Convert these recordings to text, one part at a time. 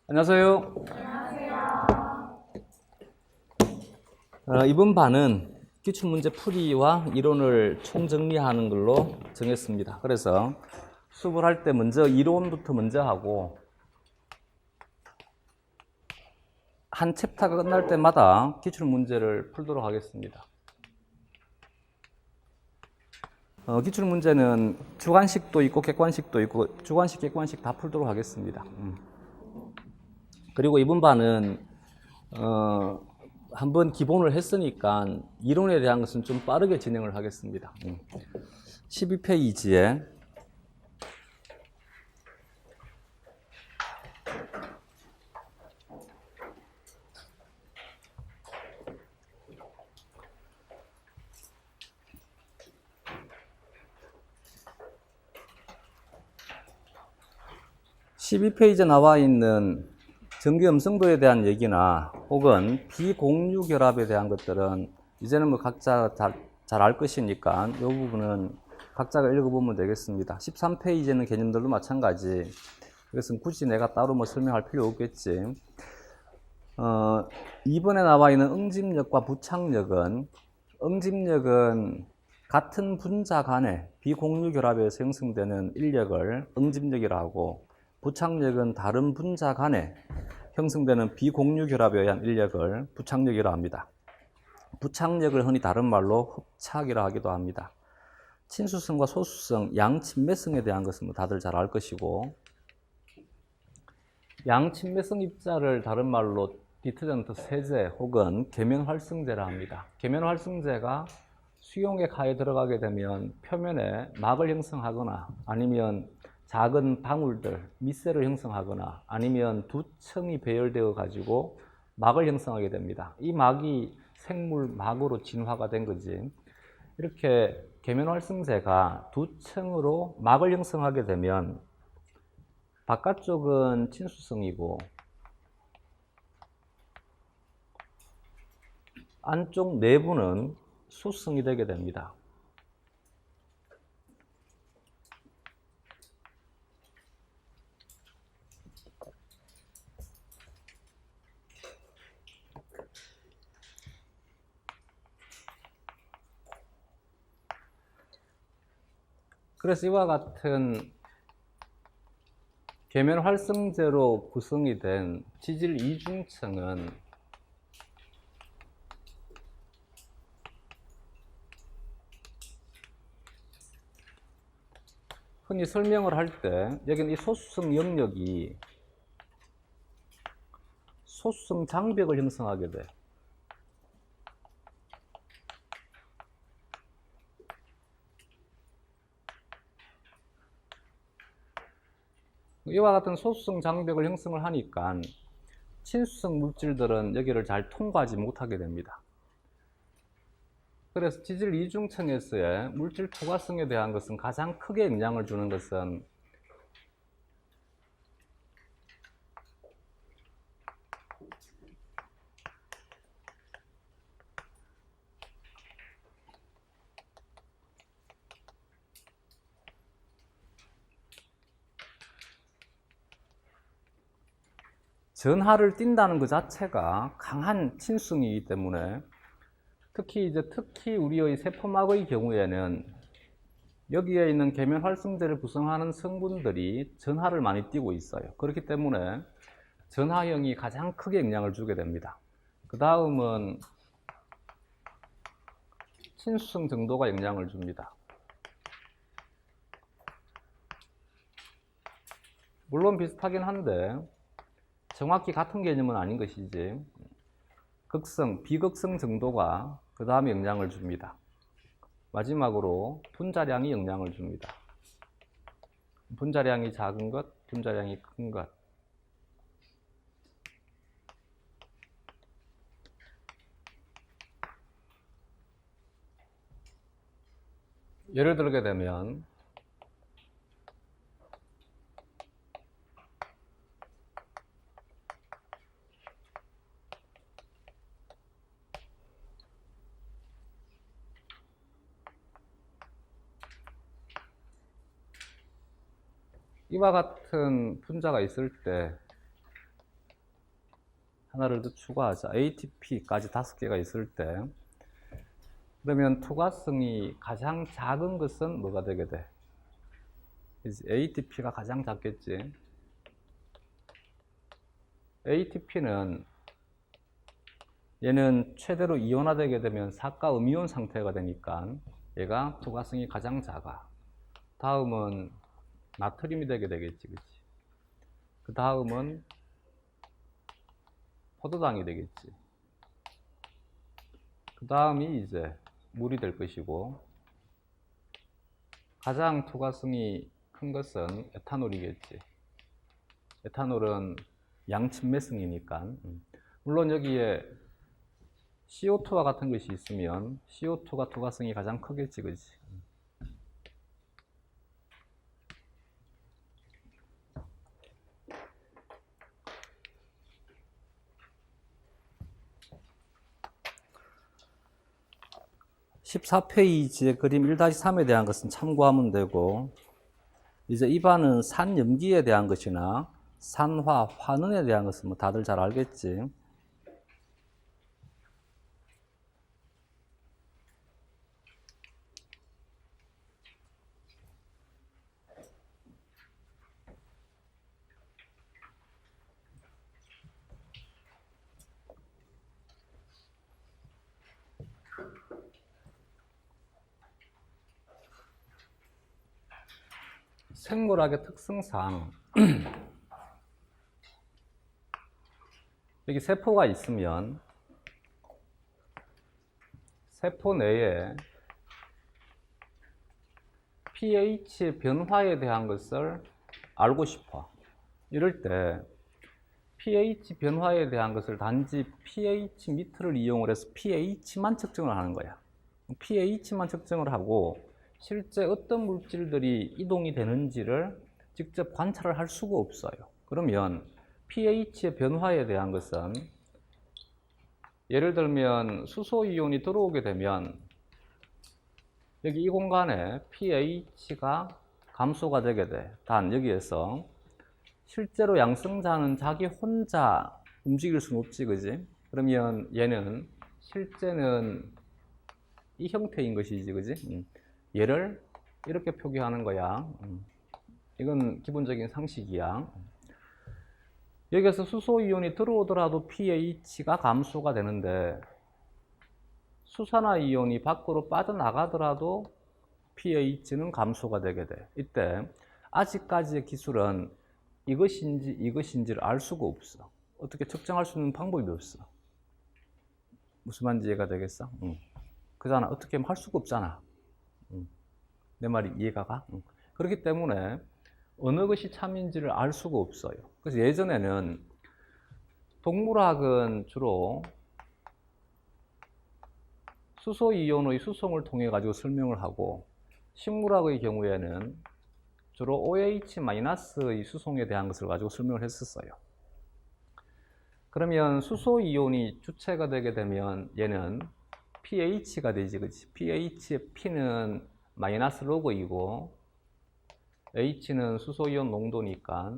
안녕하세요. 이번 반은 기출문제 풀이와 이론을 총정리하는 걸로 정했습니다. 그래서 수업을 할 때 먼저 이론부터 먼저 하고 한 챕터가 끝날 때마다 기출문제를 풀도록 하겠습니다. 기출문제는 주관식도 있고 객관식도 있고 주관식, 객관식 다 풀도록 하겠습니다. 그리고 이번 반은 한번 기본을 했으니까 이론에 대한 것은 좀 빠르게 진행을 하겠습니다. 12페이지에 나와 있는 전기 음성도에 대한 얘기나 혹은 비공유 결합에 대한 것들은 이제는 뭐 각자 잘 알 것이니까 이 부분은 각자가 읽어보면 되겠습니다. 13페이지에는 개념들도 마찬가지. 그것은 굳이 내가 따로 뭐 설명할 필요 없겠지. 2번에 나와 있는 응집력과 부착력은 같은 분자 간의 비공유 결합에서 형성되는 인력을 응집력이라 하고, 부착력은 다른 분자 간에 형성되는 비공유 결합에 의한 인력을 부착력이라 합니다. 부착력을 흔히 다른 말로 흡착이라 하기도 합니다. 친수성과 소수성, 양친매성에 대한 것은 뭐 다들 잘 알 것이고, 양친매성 입자를 다른 말로 디터전트 세제 혹은 계면활성제라 합니다. 계면활성제가 수용액 하에 들어가게 되면 표면에 막을 형성하거나 아니면 작은 방울들, 미셀을 형성하거나 아니면 두 층이 배열되어 가지고 막을 형성하게 됩니다. 이 막이 생물 막으로 진화가 된 거지. 이렇게 계면활성제가 두 층으로 막을 형성하게 되면 바깥쪽은 친수성이고 안쪽 내부는 소수성이 되게 됩니다. 그래서 이와 같은 계면활성제로 구성이 된 지질 이중층은 흔히 설명을 할 때 여기는 이 소수성 영역이 소수성 장벽을 형성하게 돼. 이와 같은 소수성 장벽을 형성을 하니까 친수성 물질들은 여기를 잘 통과하지 못하게 됩니다. 그래서 지질 이중층에서의 물질 투과성에 대한 것은 가장 크게 영향을 주는 것은 전하를 띈다는 것 자체가 강한 친수성이기 때문에 특히 우리의 세포막의 경우에는 여기에 있는 계면활성제를 구성하는 성분들이 전하를 많이 띠고 있어요. 그렇기 때문에 전하형이 가장 크게 영향을 주게 됩니다. 그 다음은 친수성 정도가 영향을 줍니다. 물론 비슷하긴 한데 정확히 같은 개념은 아닌 것이지, 극성, 비극성 정도가 그 다음에 영향을 줍니다. 마지막으로 분자량이 영향을 줍니다. 분자량이 작은 것, 분자량이 큰 것. 예를 들게 되면 이와 같은 분자가 있을 때 하나를 더 추가하자. ATP까지 5개가 있을 때, 그러면 투과성이 가장 작은 것은 뭐가 되게 돼? ATP가 가장 작겠지. ATP는 얘는 최대로 이온화되게 되면 사가 음이온 상태가 되니까 얘가 투과성이 가장 작아. 다음은 나트륨이 되게 되겠지, 그치? 그 다음은 포도당이 되겠지. 그 다음이 이제 물이 될 것이고, 가장 투과성이 큰 것은 에탄올이겠지. 에탄올은 양친매성이니까. 물론 여기에 CO2와 같은 것이 있으면 CO2가 투과성이 가장 크겠지, 그치? (14페이지의) 그림 1-3에 대한 것은 참고하면 되고, 이제 이반은 산염기에 대한 것이나 산화, 환원에 대한 것은 뭐 다들 잘 알겠지. 생물학의 특성상 여기 세포가 있으면 세포 내에 pH의 변화에 대한 것을 알고 싶어. 이럴 때 pH 변화에 대한 것을 단지 pH 미터를 이용을 해서 pH만 측정을 하는 거야. pH만 측정을 하고 실제 어떤 물질들이 이동이 되는지를 직접 관찰을 할 수가 없어요. 그러면 pH의 변화에 대한 것은 예를 들면 수소이온이 들어오게 되면 여기 이 공간에 pH가 감소가 되게 돼. 단 여기에서 실제로 양성자는 자기 혼자 움직일 수는 없지, 그지? 그러면 얘는 실제는 이 형태인 것이지, 그지? 얘를 이렇게 표기하는 거야. 이건 기본적인 상식이야. 여기서 수소이온이 들어오더라도 pH가 감소가 되는데 수산화이온이 밖으로 빠져나가더라도 pH는 감소가 되게 돼. 이때 아직까지의 기술은 이것인지를 알 수가 없어. 어떻게 측정할 수 있는 방법이 없어. 무슨 말인지 이해가 되겠어? 그잖아. 어떻게 할 수가 없잖아. 내 말이 이해가 가? 그렇기 때문에 어느 것이 참인지를 알 수가 없어요. 그래서 예전에는 동물학은 주로 수소이온의 수송을 통해 가지고 설명을 하고, 식물학의 경우에는 주로 OH-의 수송에 대한 것을 가지고 설명을 했었어요. 그러면 수소이온이 주체가 되게 되면 얘는 pH가 되지, 그치? pH의 P는 마이너스 로그이고 H는 수소이온 농도니까.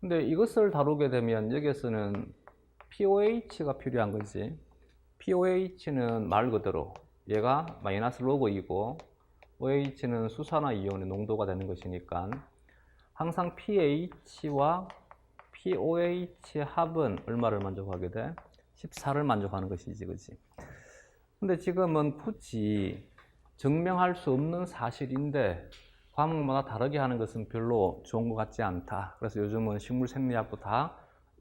근데 이것을 다루게 되면 여기에서는 POH가 필요한 거지. POH는 말 그대로 얘가 마이너스 로그이고 OH는 수산화이온의 농도가 되는 것이니까 항상 pH와 POH의 합은 얼마를 만족하게 돼? 14를 만족하는 것이지, 그치? 근데 지금은 굳이 증명할 수 없는 사실인데 과목마다 다르게 하는 것은 별로 좋은 것 같지 않다. 그래서 요즘은 식물 생리학도 다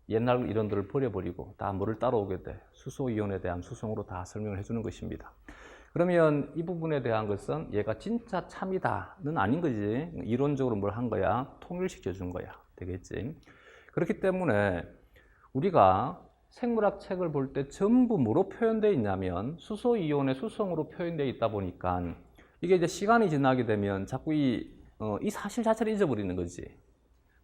옛날 이론들을 버려버리고 다 뭐를 따라오게 돼? 수소이온에 대한 수송으로 다 설명을 해주는 것입니다. 그러면 이 부분에 대한 것은 얘가 진짜 참이다는 아닌 거지. 이론적으로 뭘 한 거야? 통일시켜 준 거야. 되겠지? 그렇기 때문에 우리가 생물학 책을 볼 때 전부 뭐로 표현되어 있냐면 수소이온의 수송으로 표현되어 있다 보니까 이게 이제 시간이 지나게 되면 자꾸 이 사실 자체를 잊어버리는 거지.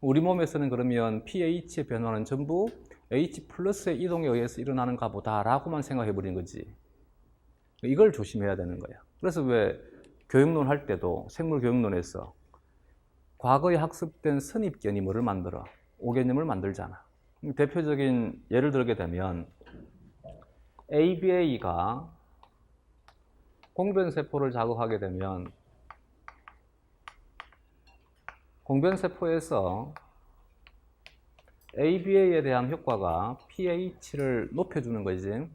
우리 몸에서는 그러면 pH의 변화는 전부 H 플러스의 이동에 의해서 일어나는가 보다라고만 생각해 버리는 거지. 이걸 조심해야 되는 거야. 그래서 왜 교육론 할 때도 생물 교육론에서 과거에 학습된 선입견이 뭐를 만들어? 오개념을 만들잖아. 대표적인 예를 들게 되면 ABA가 공변세포를 자극하게 되면 공변세포에서 ABA에 대한 효과가 pH를 높여주는 거지.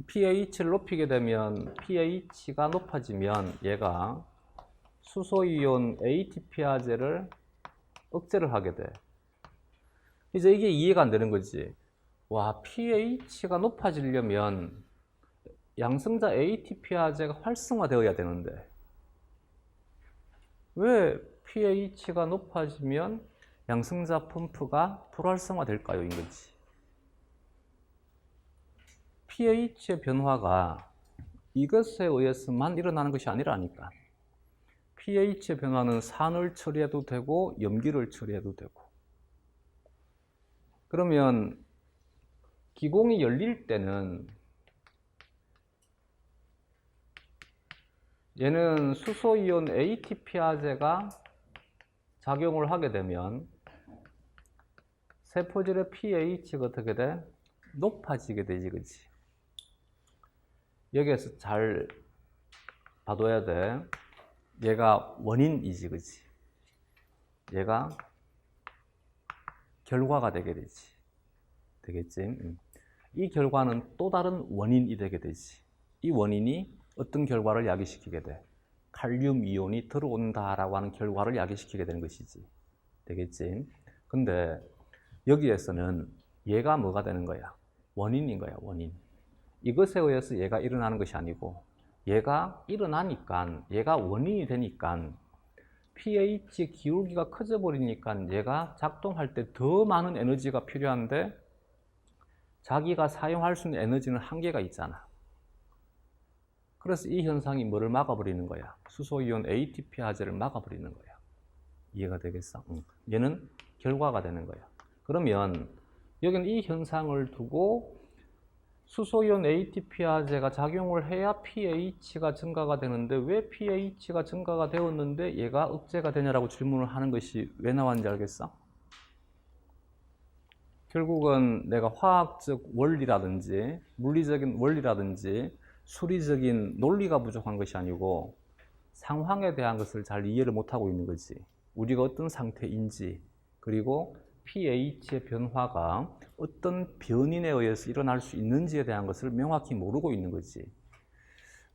pH를 높이게 되면 pH가 높아지면 얘가 수소이온 ATPa제를 억제를 하게 돼. 이제 이게 이해가 안 되는 거지. 와, pH가 높아지려면 양성자 ATPa제가 활성화되어야 되는데 왜 pH가 높아지면 양성자 펌프가 불활성화될까요? 인 거지. pH의 변화가 이것에 의해서만 일어나는 것이 아니라니까. pH의 변화는 산을 처리해도 되고 염기를 처리해도 되고. 그러면 기공이 열릴 때는 얘는 수소이온 ATPa제가 작용을 하게 되면 세포질의 pH가 어떻게 돼? 높아지게 되지, 그치? 여기에서 잘 봐둬야 돼. 얘가 원인이지, 그치? 얘가 결과가 되게 되지. 되겠지? 이 결과는 또 다른 원인이 되게 되지. 이 원인이 어떤 결과를 야기시키게 돼? 칼륨 이온이 들어온다라고 하는 결과를 야기시키게 되는 것이지. 되겠지? 근데 여기에서는 얘가 뭐가 되는 거야? 원인인 거야, 원인. 이것에 의해서 얘가 일어나는 것이 아니고 얘가 일어나니까, 얘가 원인이 되니까 pH 기울기가 커져 버리니까 얘가 작동할 때 더 많은 에너지가 필요한데 자기가 사용할 수 있는 에너지는 한계가 있잖아. 그래서 이 현상이 뭐를 막아버리는 거야? 수소이온 ATPa제를 막아버리는 거야. 이해가 되겠어? 얘는 결과가 되는 거야. 그러면 여기는 이 현상을 두고 수소이온 ATPa제가 작용을 해야 pH가 증가가 되는데 왜 pH가 증가가 되었는데 얘가 억제가 되냐라고 질문을 하는 것이 왜 나왔는지 알겠어? 결국은 내가 화학적 원리라든지 물리적인 원리라든지 수리적인 논리가 부족한 것이 아니고 상황에 대한 것을 잘 이해를 못하고 있는 거지. 우리가 어떤 상태인지 그리고 pH의 변화가 어떤 변인에 의해서 일어날 수 있는지에 대한 것을 명확히 모르고 있는 거지.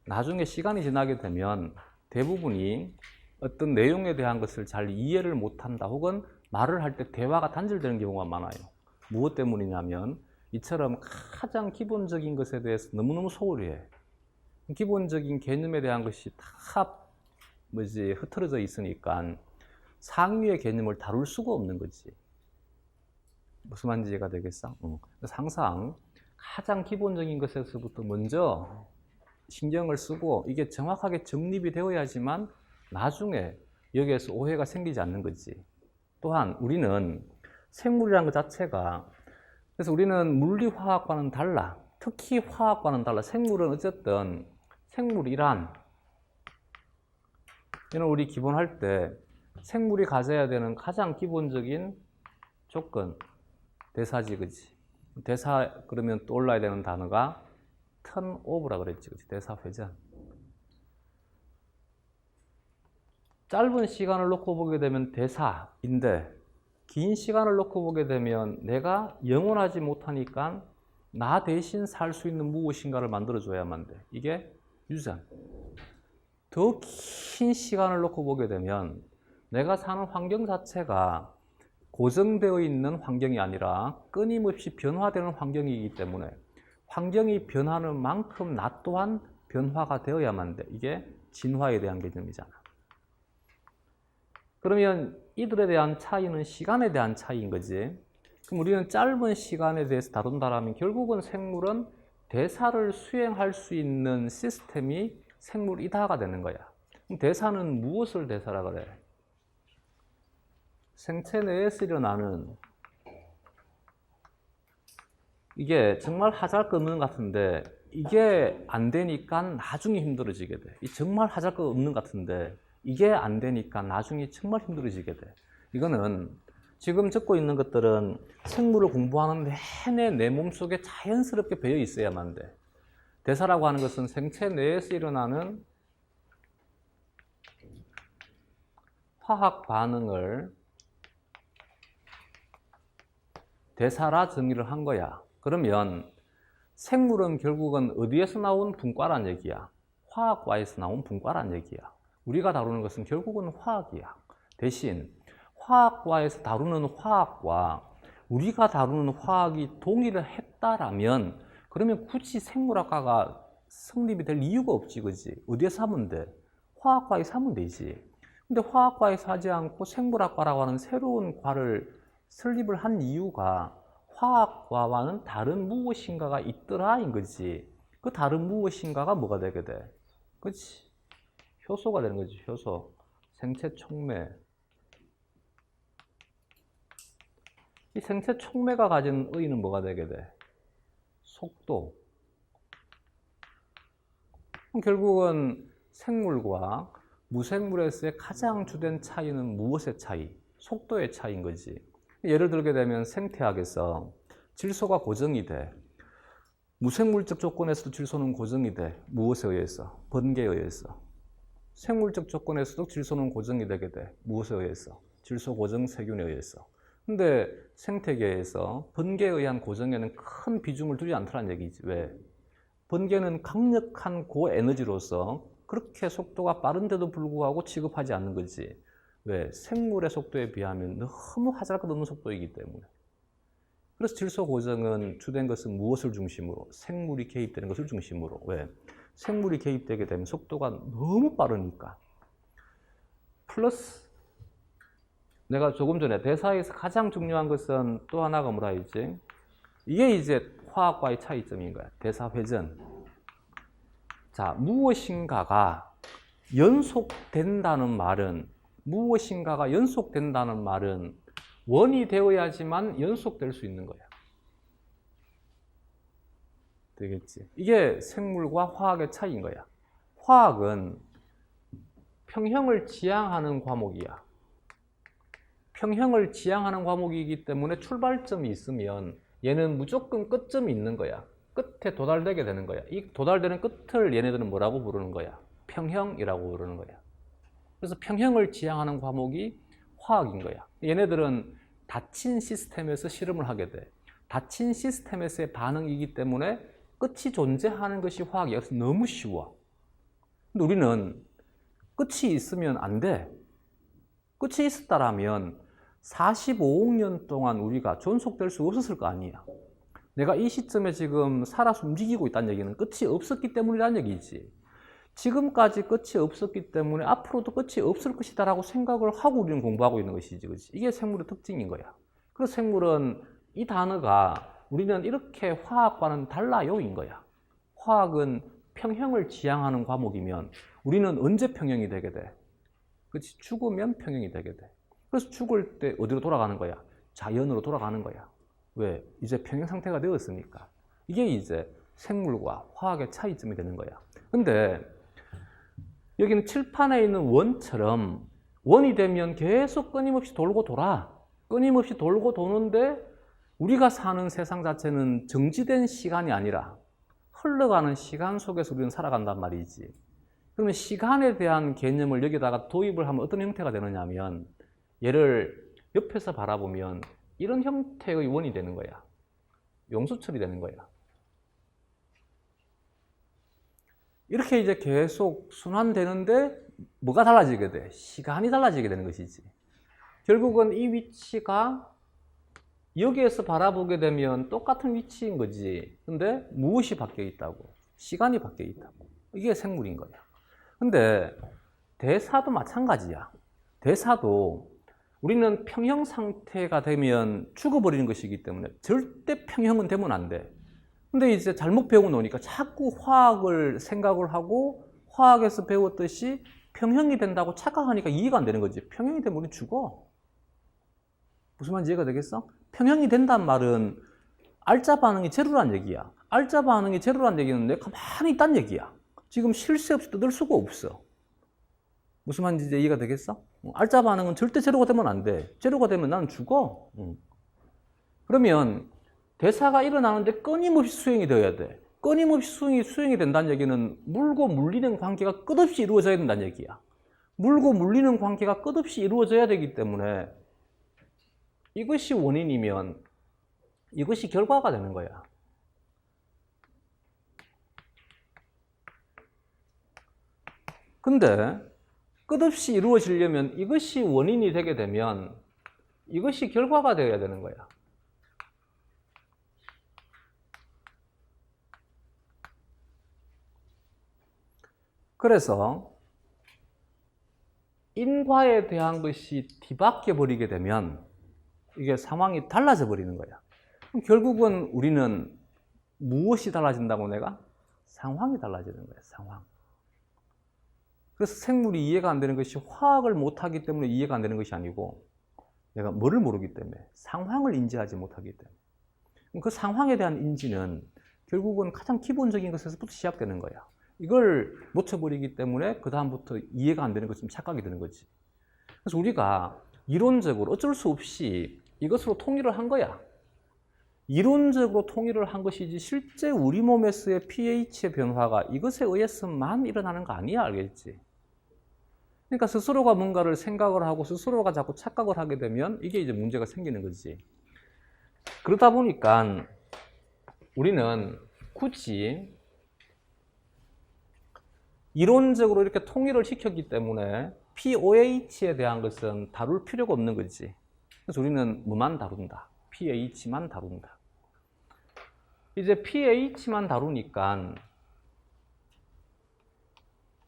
나중에 시간이 지나게 되면 대부분이 어떤 내용에 대한 것을 잘 이해를 못한다 혹은 말을 할 때 대화가 단절되는 경우가 많아요. 무엇 때문이냐면 이처럼 가장 기본적인 것에 대해서 너무너무 소홀히 해. 기본적인 개념에 대한 것이 다 흐트러져 있으니까 상위의 개념을 다룰 수가 없는 거지. 무슨 말인지 이해가 되겠어? 그래서 항상 가장 기본적인 것에서부터 먼저 신경을 쓰고 이게 정확하게 정립이 되어야지만 나중에 여기에서 오해가 생기지 않는 거지. 또한 우리는 생물이라는 것 자체가, 그래서 우리는 물리화학과는 달라. 특히 화학과는 달라. 생물은 어쨌든 생물이란, 이는 우리 기본할 때 생물이 가져야 되는 가장 기본적인 조건, 대사지, 그치? 대사 그러면 떠올라야 되는 단어가 턴오버라 그랬지, 그치? 대사 회전. 짧은 시간을 놓고 보게 되면 대사인데 긴 시간을 놓고 보게 되면 내가 영원하지 못하니까 나 대신 살 수 있는 무엇인가를 만들어줘야만 돼. 이게 유전. 더 긴 시간을 놓고 보게 되면 내가 사는 환경 자체가 고정되어 있는 환경이 아니라 끊임없이 변화되는 환경이기 때문에 환경이 변하는 만큼 나 또한 변화가 되어야만 돼. 이게 진화에 대한 개념이잖아. 그러면 이들에 대한 차이는 시간에 대한 차이인 거지. 그럼 우리는 짧은 시간에 대해서 다룬다면 결국은 생물은 대사를 수행할 수 있는 시스템이 생물이다가 되는 거야. 그럼 대사는 무엇을 대사라 그래? 생체 내에서 일어나는, 이게 정말 하잘것없는 것 같은데 이게 안 되니까 나중에 힘들어지게 돼. 정말 하잘것없는 것 같은데 이게 안 되니까 나중에 정말 힘들어지게 돼. 이거는 지금 적고 있는 것들은 생물을 공부하는 내내 내 몸속에 자연스럽게 배어 있어야만 돼. 대사라고 하는 것은 생체 내에서 일어나는 화학 반응을 대사라 정의를 한 거야. 그러면 생물은 결국은 어디에서 나온 분과란 얘기야? 화학과에서 나온 분과란 얘기야. 우리가 다루는 것은 결국은 화학이야. 대신 화학과에서 다루는 화학과 우리가 다루는 화학이 동의를 했다라면 그러면 굳이 생물학과가 성립이 될 이유가 없지, 그지? 어디에서 하면 돼? 화학과에서 하면 되지. 근데 화학과에서 하지 않고 생물학과라고 하는 새로운 과를 설립을 한 이유가 화학과와는 다른 무엇인가가 있더라인 거지. 그 다른 무엇인가가 뭐가 되게 돼? 그치? 효소가 되는 거지, 효소. 생체 촉매. 이 생체 촉매가 가진 의의는 뭐가 되게 돼? 속도. 결국은 생물과 무생물에서의 가장 주된 차이는 무엇의 차이? 속도의 차이인 거지. 예를 들게 되면 생태학에서 질소가 고정이 돼. 무생물적 조건에서도 질소는 고정이 돼. 무엇에 의해서? 번개에 의해서. 생물적 조건에서도 질소는 고정이 되게 돼. 무엇에 의해서? 질소 고정 세균에 의해서. 근데 생태계에서 번개에 의한 고정에는 큰 비중을 두지 않더란 얘기지. 왜? 번개는 강력한 고에너지로서 그렇게 속도가 빠른데도 불구하고 취급하지 않는 거지. 왜? 생물의 속도에 비하면 너무 하잘 것 없는 속도이기 때문에. 그래서 질소 고정은 주된 것은 무엇을 중심으로? 생물이 개입되는 것을 중심으로. 왜? 생물이 개입되게 되면 속도가 너무 빠르니까. 플러스 내가 조금 전에 대사에서 가장 중요한 것은 또 하나가 뭐라 했지? 이게 이제 화학과의 차이점인 거야. 대사 회전. 자, 무엇인가가 연속된다는 말은 원이 되어야지만 연속될 수 있는 거야. 되겠지? 이게 생물과 화학의 차이인 거야. 화학은 평형을 지향하는 과목이야. 평형을 지향하는 과목이기 때문에 출발점이 있으면 얘는 무조건 끝점이 있는 거야. 끝에 도달되게 되는 거야. 이 도달되는 끝을 얘네들은 뭐라고 부르는 거야? 평형이라고 부르는 거야. 그래서 평형을 지향하는 과목이 화학인 거야. 얘네들은 닫힌 시스템에서 실험을 하게 돼. 닫힌 시스템에서의 반응이기 때문에 끝이 존재하는 것이 화학이야. 그래서 너무 쉬워. 근데 우리는 끝이 있으면 안 돼. 끝이 있었다라면 45억 년 동안 우리가 존속될 수 없었을 거 아니야. 내가 이 시점에 지금 살아서 움직이고 있다는 얘기는 끝이 없었기 때문이라는 얘기지. 지금까지 끝이 없었기 때문에 앞으로도 끝이 없을 것이다라고 생각을 하고 우리는 공부하고 있는 것이지, 그렇지? 이게 생물의 특징인 거야. 그래서 생물은 이 단어가 우리는 이렇게 화학과는 달라요인 거야. 화학은 평형을 지향하는 과목이면 우리는 언제 평형이 되게 돼? 그렇지? 죽으면 평형이 되게 돼. 그래서 죽을 때 어디로 돌아가는 거야? 자연으로 돌아가는 거야. 왜? 이제 평형 상태가 되었으니까. 이게 이제 생물과 화학의 차이점이 되는 거야. 근데 여기는 칠판에 있는 원처럼 원이 되면 계속 끊임없이 돌고 돌아. 끊임없이 돌고 도는데 우리가 사는 세상 자체는 정지된 시간이 아니라 흘러가는 시간 속에서 우리는 살아간단 말이지. 그러면 시간에 대한 개념을 여기다가 도입을 하면 어떤 형태가 되느냐면 얘를 옆에서 바라보면 이런 형태의 원이 되는 거야. 용수철이 되는 거야. 이렇게 이제 계속 순환되는데 뭐가 달라지게 돼? 시간이 달라지게 되는 것이지. 결국은 이 위치가 여기에서 바라보게 되면 똑같은 위치인 거지. 근데 무엇이 바뀌어 있다고? 시간이 바뀌어 있다고. 이게 생물인 거야. 근데 대사도 마찬가지야. 대사도 우리는 평형 상태가 되면 죽어버리는 것이기 때문에 절대 평형은 되면 안 돼. 근데 이제 잘못 배워놓으니까 자꾸 화학을 생각을 하고 화학에서 배웠듯이 평형이 된다고 착각하니까 이해가 안 되는 거지. 평형이 되면 우리 죽어. 무슨 말인지 이해가 되겠어? 평형이 된다는 말은 알자 반응이 제로란 얘기야. 알자 반응이 제로란 얘기는 내가 가만히 있다는 얘기야. 지금 쉴 새 없이 떠들 수가 없어. 무슨 말인지 이제 이해가 되겠어? 알짜 반응은 절대 제로가 되면 안 돼. 제로가 되면 나는 죽어. 그러면 대사가 일어나는데 끊임없이 수행이 되어야 돼. 끊임없이 수행이 된다는 얘기는 물고 물리는 관계가 끝없이 이루어져야 된다는 얘기야. 물고 물리는 관계가 끝없이 이루어져야 되기 때문에 이것이 원인이면 이것이 결과가 되는 거야. 근데 끝없이 이루어지려면 이것이 원인이 되게 되면 이것이 결과가 되어야 되는 거야. 그래서 인과에 대한 것이 뒤바뀌어 버리게 되면 이게 상황이 달라져 버리는 거야. 그럼 결국은 우리는 무엇이 달라진다고 내가? 상황이 달라지는 거야, 상황. 그래서 생물이 이해가 안 되는 것이 화학을 못하기 때문에 이해가 안 되는 것이 아니고 내가 뭐를 모르기 때문에 상황을 인지하지 못하기 때문에 그 상황에 대한 인지는 결국은 가장 기본적인 것에서부터 시작되는 거야. 이걸 놓쳐버리기 때문에 그 다음부터 이해가 안 되는 것처럼 착각이 되는 거지. 그래서 우리가 이론적으로 어쩔 수 없이 이것으로 통일을 한 거야. 이론적으로 통일을 한 것이지 실제 우리 몸에서의 pH의 변화가 이것에 의해서만 일어나는 거 아니야, 알겠지? 그러니까 스스로가 뭔가를 생각을 하고 스스로가 자꾸 착각을 하게 되면 이게 이제 문제가 생기는 거지. 그러다 보니까 우리는 굳이 이론적으로 이렇게 통일을 시켰기 때문에 pOH에 대한 것은 다룰 필요가 없는 거지. 그래서 우리는 뭐만 다룬다? pH만 다룬다. 이제 pH만 다루니까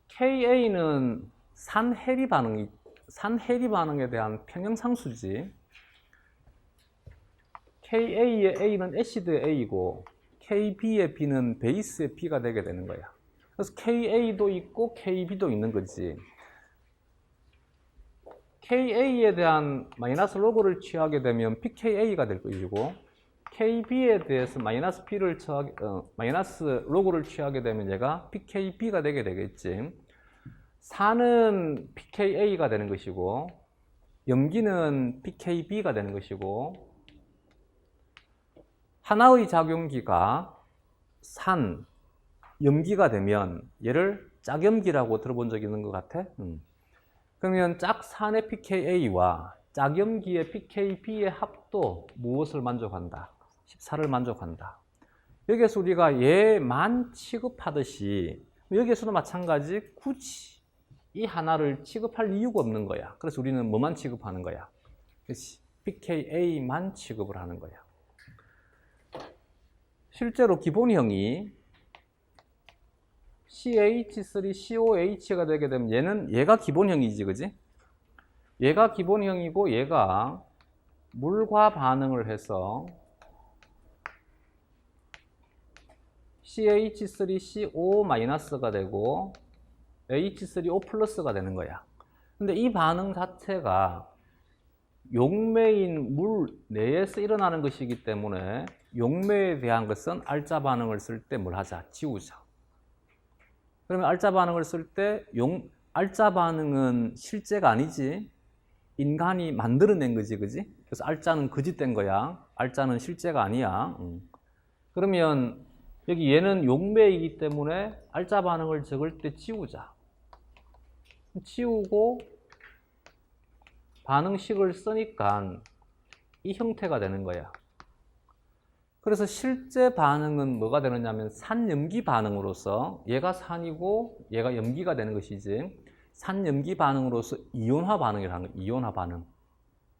Ka는 산해리 반응에 대한 평형상수지. Ka의 A는 애시드의 A고 KB의 B는 베이스의 B가 되게 되는 거야. 그래서 KA도 있고 KB도 있는 거지. KA에 대한 마이너스 로그를 취하게 되면 PKA가 될 것이고 KB에 대해서 마이너스 로그를 취하게 되면 얘가 PKB가 되게 되겠지. 산은 PKA가 되는 것이고 염기는 PKB가 되는 것이고 하나의 작용기가 산, 염기가 되면 얘를 짝염기라고 들어본 적 있는 것 같아? 그러면 짝산의 pKa와 짝염기의 pKb의 합도 무엇을 만족한다? 14를 만족한다. 여기에서 우리가 얘만 취급하듯이 여기에서도 마찬가지 굳이 이 하나를 취급할 이유가 없는 거야. 그래서 우리는 뭐만 취급하는 거야? pKa만 취급을 하는 거야. 실제로 기본형이 CH3COH가 되게 되면 얘가 기본형이지, 그지? 얘가 기본형이고 얘가 물과 반응을 해서 CH3CO-가 되고 H3O+가 되는 거야. 근데 이 반응 자체가 용매인 물 내에서 일어나는 것이기 때문에 용매에 대한 것은 알짜 반응을 쓸 때 뭘 하자? 지우자. 그러면 알짜 반응을 쓸 때 알짜 반응은 실제가 아니지. 인간이 만들어낸 거지, 그지? 그래서 알짜는 거짓된 거야. 알짜는 실제가 아니야. 그러면 여기 얘는 용매이기 때문에 알짜 반응을 적을 때 지우자. 지우고 반응식을 쓰니까 이 형태가 되는 거야. 그래서 실제 반응은 뭐가 되느냐면 산염기 반응으로서 얘가 산이고 얘가 염기가 되는 것이지 산염기 반응으로서 이온화 반응이라는 거야. 이온화 반응.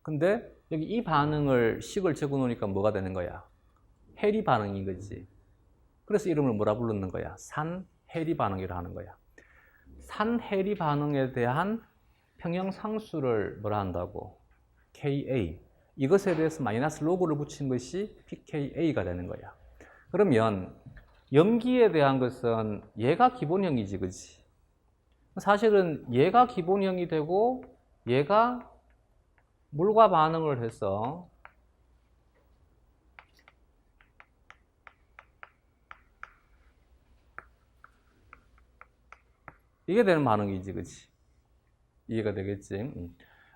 근데 여기 이 반응을 식을 적어 놓으니까 뭐가 되는 거야? 해리 반응인 거지. 그래서 이름을 뭐라 부르는 거야? 산해리 반응이라 하는 거야. 산해리 반응에 대한 평형상수를 뭐라 한다고? Ka. 이것에 대해서 마이너스 로그를 붙인 것이 pKa가 되는 거야. 그러면 염기에 대한 것은 얘가 기본형이지, 그지? 사실은 얘가 기본형이 되고 얘가 물과 반응을 해서 이게 되는 반응이지, 그지? 이해가 되겠지?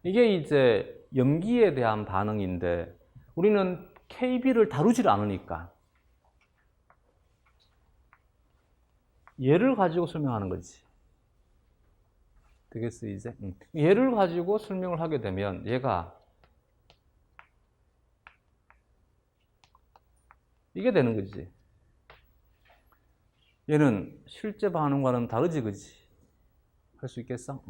이게 이제 염기에 대한 반응인데 우리는 KB를 다루질 않으니까 얘를 가지고 설명하는 거지. 되겠어, 이제? 얘를 가지고 설명을 하게 되면 얘가 이게 되는 거지. 얘는 실제 반응과는 다르지, 그지? 할 수 있겠어?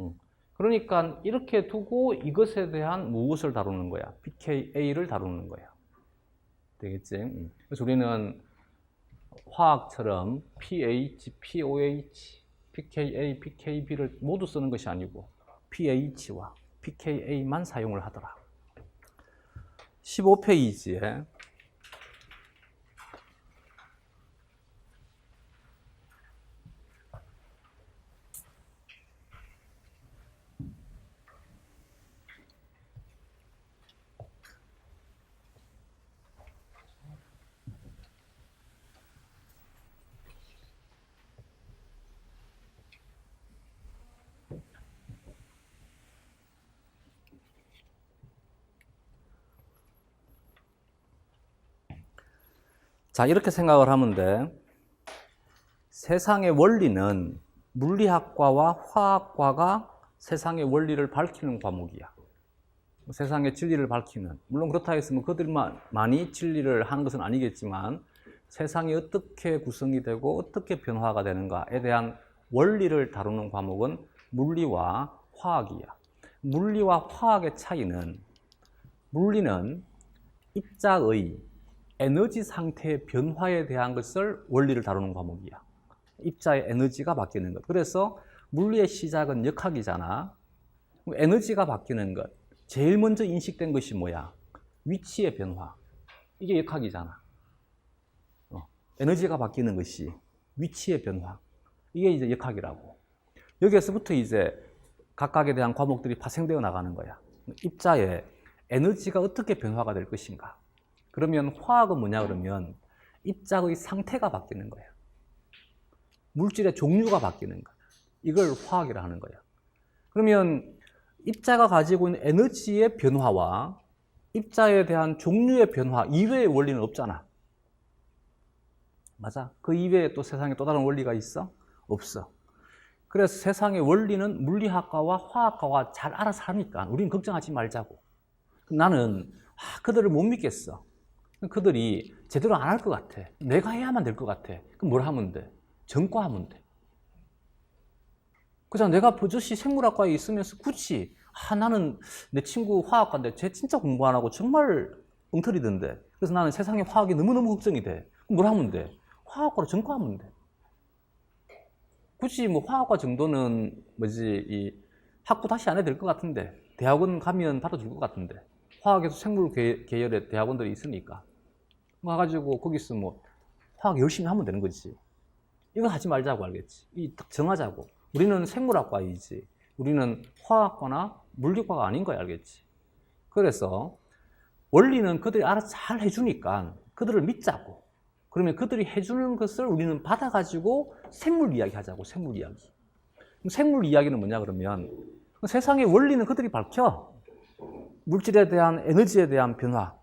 그러니까 이렇게 두고 이것에 대한 무엇을 다루는 거야? pKa를 다루는 거야. 되겠지? 그래서 우리는 화학처럼 pH, pOH, pKa, pKb를 모두 쓰는 것이 아니고 pH와 pKa만 사용을 하더라. 15페이지에 자, 이렇게 생각을 하면 돼. 세상의 원리는 물리학과와 화학과가 세상의 원리를 밝히는 과목이야. 세상의 진리를 밝히는. 물론 그렇다 했으면 그들만이 진리를 하는 것은 아니겠지만 세상이 어떻게 구성이 되고 어떻게 변화가 되는가에 대한 원리를 다루는 과목은 물리와 화학이야. 물리와 화학의 차이는 물리는 입자의 에너지 상태의 변화에 대한 것을 원리를 다루는 과목이야. 입자의 에너지가 바뀌는 것. 그래서 물리의 시작은 역학이잖아. 에너지가 바뀌는 것. 제일 먼저 인식된 것이 뭐야? 위치의 변화. 이게 역학이잖아. 에너지가 바뀌는 것이 위치의 변화. 이게 이제 역학이라고. 여기에서부터 이제 각각에 대한 과목들이 파생되어 나가는 거야. 입자의 에너지가 어떻게 변화가 될 것인가. 그러면 화학은 뭐냐 그러면 입자의 상태가 바뀌는 거야. 물질의 종류가 바뀌는 거야. 이걸 화학이라 하는 거야. 그러면 입자가 가지고 있는 에너지의 변화와 입자에 대한 종류의 변화 이외의 원리는 없잖아. 맞아? 그 이외에 또 세상에 또 다른 원리가 있어? 없어. 그래서 세상의 원리는 물리학과와 화학과가 잘 알아서 하니까 우리는 걱정하지 말자고. 나는 그들을 못 믿겠어. 그들이 제대로 안 할 것 같아. 내가 해야만 될 것 같아. 그럼 뭘 하면 돼? 전과하면 돼. 그래서 내가 버젓이 생물학과에 있으면서 굳이 나는 내 친구 화학과인데 쟤 진짜 공부 안 하고 정말 엉터리던데. 그래서 나는 세상의 화학이 너무너무 걱정이 돼. 그럼 뭘 하면 돼? 화학과로 전과하면 돼. 굳이 뭐 화학과 정도는 이 학부 다시 안 해도 될 것 같은데 대학원 가면 받아줄 것 같은데 화학에서 생물 계열의 대학원들이 있으니까 가가지고 거기서 뭐 화학 열심히 하면 되는 거지. 이거 하지 말자고 알겠지. 딱 정하자고. 우리는 생물학과이지. 우리는 화학과나 물리과가 아닌 거야 알겠지. 그래서 원리는 그들이 알아서 잘 해주니까 그들을 믿자고. 그러면 그들이 해주는 것을 우리는 받아가지고 생물 이야기 하자고. 생물 이야기. 그럼 생물 이야기는 뭐냐 그러면 세상의 원리는 그들이 밝혀. 물질에 대한 에너지에 대한 변화,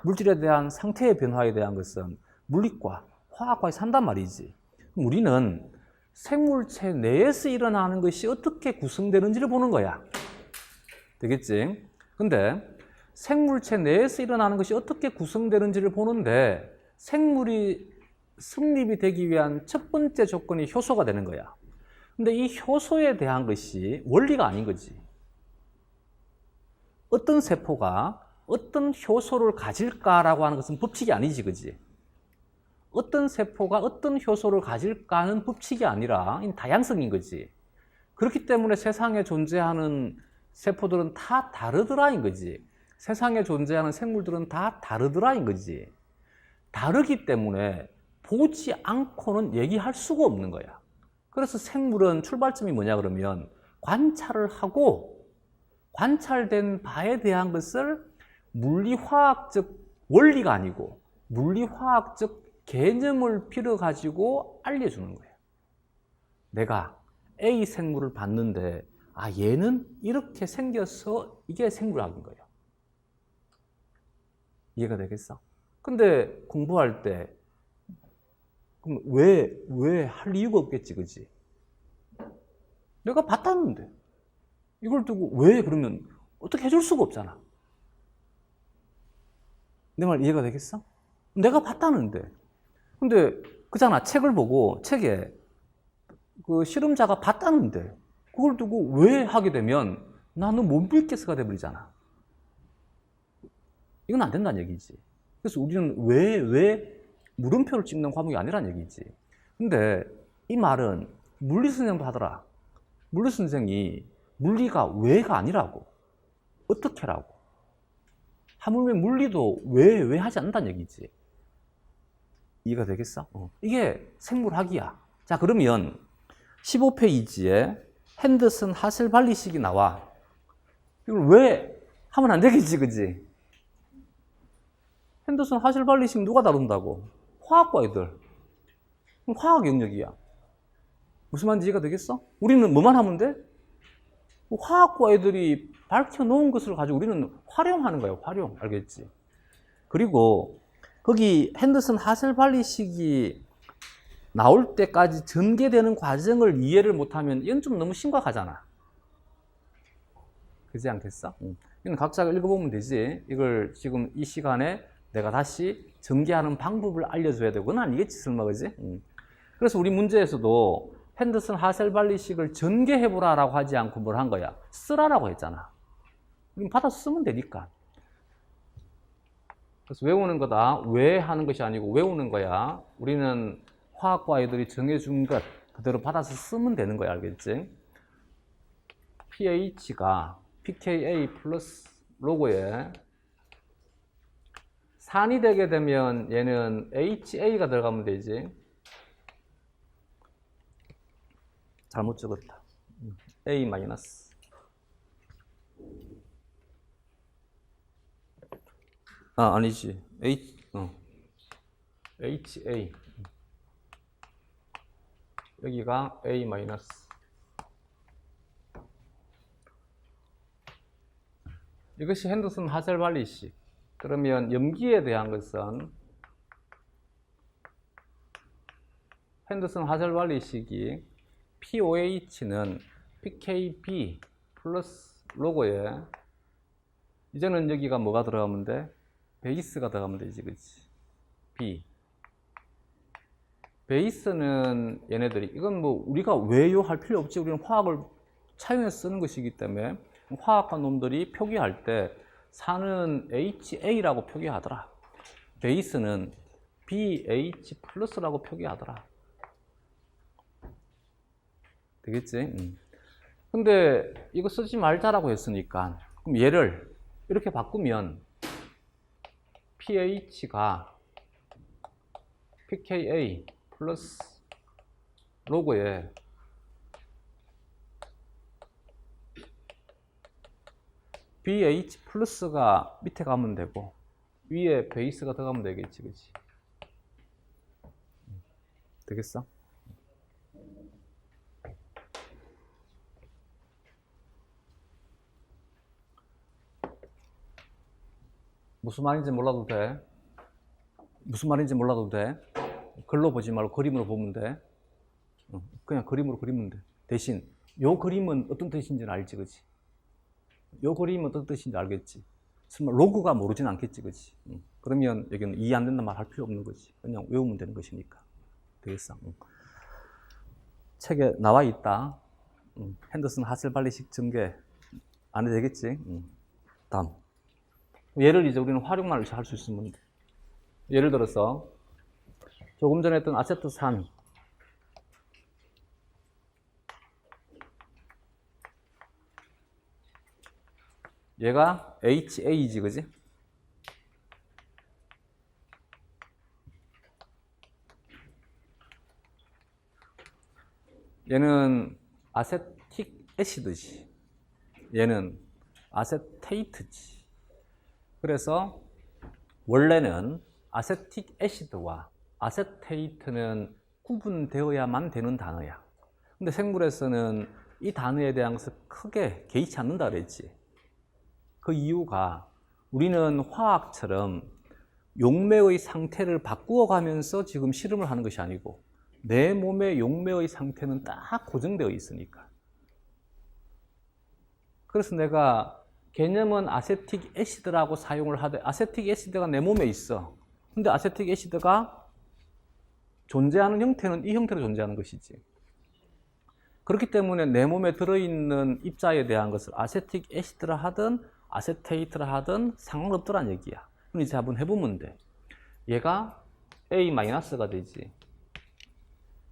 물질에 대한 상태의 변화에 대한 것은 물리과, 화학과에 산단 말이지. 우리는 생물체 내에서 일어나는 것이 어떻게 구성되는지를 보는 거야. 되겠지? 근데 생물체 내에서 일어나는 것이 어떻게 구성되는지를 보는데 생물이 성립이 되기 위한 첫 번째 조건이 효소가 되는 거야. 근데 이 효소에 대한 것이 원리가 아닌 거지. 어떤 세포가 어떤 효소를 가질까라고 하는 것은 법칙이 아니지, 그지? 어떤 세포가 어떤 효소를 가질까 하는 법칙이 아니라 다양성인 거지. 그렇기 때문에 세상에 존재하는 세포들은 다 다르더라인 거지. 세상에 존재하는 생물들은 다 다르더라인 거지. 다르기 때문에 보지 않고는 얘기할 수가 없는 거야. 그래서 생물은 출발점이 뭐냐 그러면 관찰을 하고 관찰된 바에 대한 것을 물리화학적 원리가 아니고 물리화학적 개념을 빌어가지고 알려주는 거예요. 내가 A 생물을 봤는데 아, 얘는 이렇게 생겨서 이게 생물학인 거예요. 이해가 되겠어? 근데 공부할 때 그럼 왜 할 이유가 없겠지, 그지? 내가 봤다는데 이걸 두고 왜 그러면 어떻게 해줄 수가 없잖아. 내 말 이해가 되겠어? 내가 봤다는데. 근데 그잖아. 책을 보고 책에 그 실험자가 봤다는데 그걸 두고 왜 하게 되면 나는 못 믿겠어가 돼버리잖아. 이건 안 된다는 얘기지. 그래서 우리는 왜 물음표를 찍는 과목이 아니란 얘기지. 근데 이 말은 물리 선생도 하더라. 물리 선생이 물리가 왜가 아니라고. 어떻게라고. 하물며 물리도 왜 하지 않는다는 얘기지. 이해가 되겠어? 이게 생물학이야. 자, 그러면 15페이지에 핸더슨 하셀발리식이 나와. 이걸 왜 하면 안 되겠지, 그지? 핸더슨 하셀발리식 누가 다룬다고? 화학과 애들. 화학 영역이야. 무슨 말인지 이해가 되겠어? 우리는 뭐만 하면 돼? 화학과 애들이 밝혀놓은 것을 가지고 우리는 활용하는 거예요. 활용. 알겠지? 그리고 거기 핸더슨 하셀발리식이 나올 때까지 전개되는 과정을 이해를 못하면 이건 좀 너무 심각하잖아. 그렇지 않겠어? 이건 각자가 읽어보면 되지. 이걸 지금 이 시간에 내가 다시 전개하는 방법을 알려줘야 되고, 그건 아니겠지, 설마, 그지? 그래서 우리 문제에서도 핸더슨 하셀발리식을 전개해보라라고 하지 않고 뭘 한 거야? 쓰라라고 했잖아. 우린 받아서 쓰면 되니까. 그래서 외우는 거다. 왜 하는 것이 아니고 외우는 거야. 우리는 화학과 애들이 정해준 것 그대로 받아서 쓰면 되는 거야. 알겠지? pH가 pKa 플러스 로고에 산이 되게 되면 얘는 HA가 들어가면 되지. 잘못 적었다. A 마이너스. 아, 아니지. HA. 여기가 A 마이너스. 이것이 핸더슨 하셀발리식. 그러면 염기에 대한 것은 핸더슨 하셀발리식이 POH는 pKb 플러스 로고에 이제는 여기가 뭐가 들어가면 돼? 베이스가 들어가면 되지, 그치? B. 베이스는 얘네들이, 이건 뭐 우리가 왜요 할 필요 없지. 우리는 화학을 차용해서 쓰는 것이기 때문에 화학과 놈들이 표기할 때 산은 HA라고 표기하더라. 베이스는 BH 플러스라고 표기하더라. 되겠지? 근데 이거 쓰지 말자라고 했으니까 그럼 얘를 이렇게 바꾸면 pH가 pKa 플러스 로고에 BH 플러스가 밑에 가면 되고 위에 베이스가 들어가면 되겠지, 그치? 되겠어? 무슨 말인지 몰라도 돼. 무슨 말인지 몰라도 돼. 글로 보지 말고 그림으로 보면 돼. 그냥 그림으로 그리면 돼. 대신 요 그림은 어떤 뜻인지는 알지, 그치? 요 그림은 어떤 뜻인지 알겠지? 설마 로그가 모르진 않겠지, 그치? 그러면 여기는 이해 안 된다 말 할 필요 없는 거지. 그냥 외우면 되는 것이니까. 되겠어? 책에 나와 있다. 핸더슨 하셀발리식 전개 안 해도 되겠지? 다음. 얘를 이제 우리는 활용만 할 수 있으면 돼. 예를 들어서 조금 전에 했던 아세트산 얘가 HA지, 그지? 얘는 아세틱 애시드지. 얘는 아세테이트지. 그래서 원래는 아세틱 애시드와 아세테이트는 구분되어야만 되는 단어야. 근데 생물에서는 이 단어에 대한 것을 크게 개의치 않는다 그랬지. 그 이유가 우리는 화학처럼 용매의 상태를 바꾸어 가면서 지금 실험을 하는 것이 아니고 내 몸의 용매의 상태는 딱 고정되어 있으니까. 그래서 내가 개념은 아세틱 애시드라고 사용을 하되 아세틱 애시드가 내 몸에 있어. 근데 아세틱 애시드가 존재하는 형태는 이 형태로 존재하는 것이지. 그렇기 때문에 내 몸에 들어있는 입자에 대한 것을 아세틱 애시드라 하든 아세테이트라 하든 상관없더란 얘기야. 그럼 이제 한번 해보면 돼. 얘가 A-가 되지.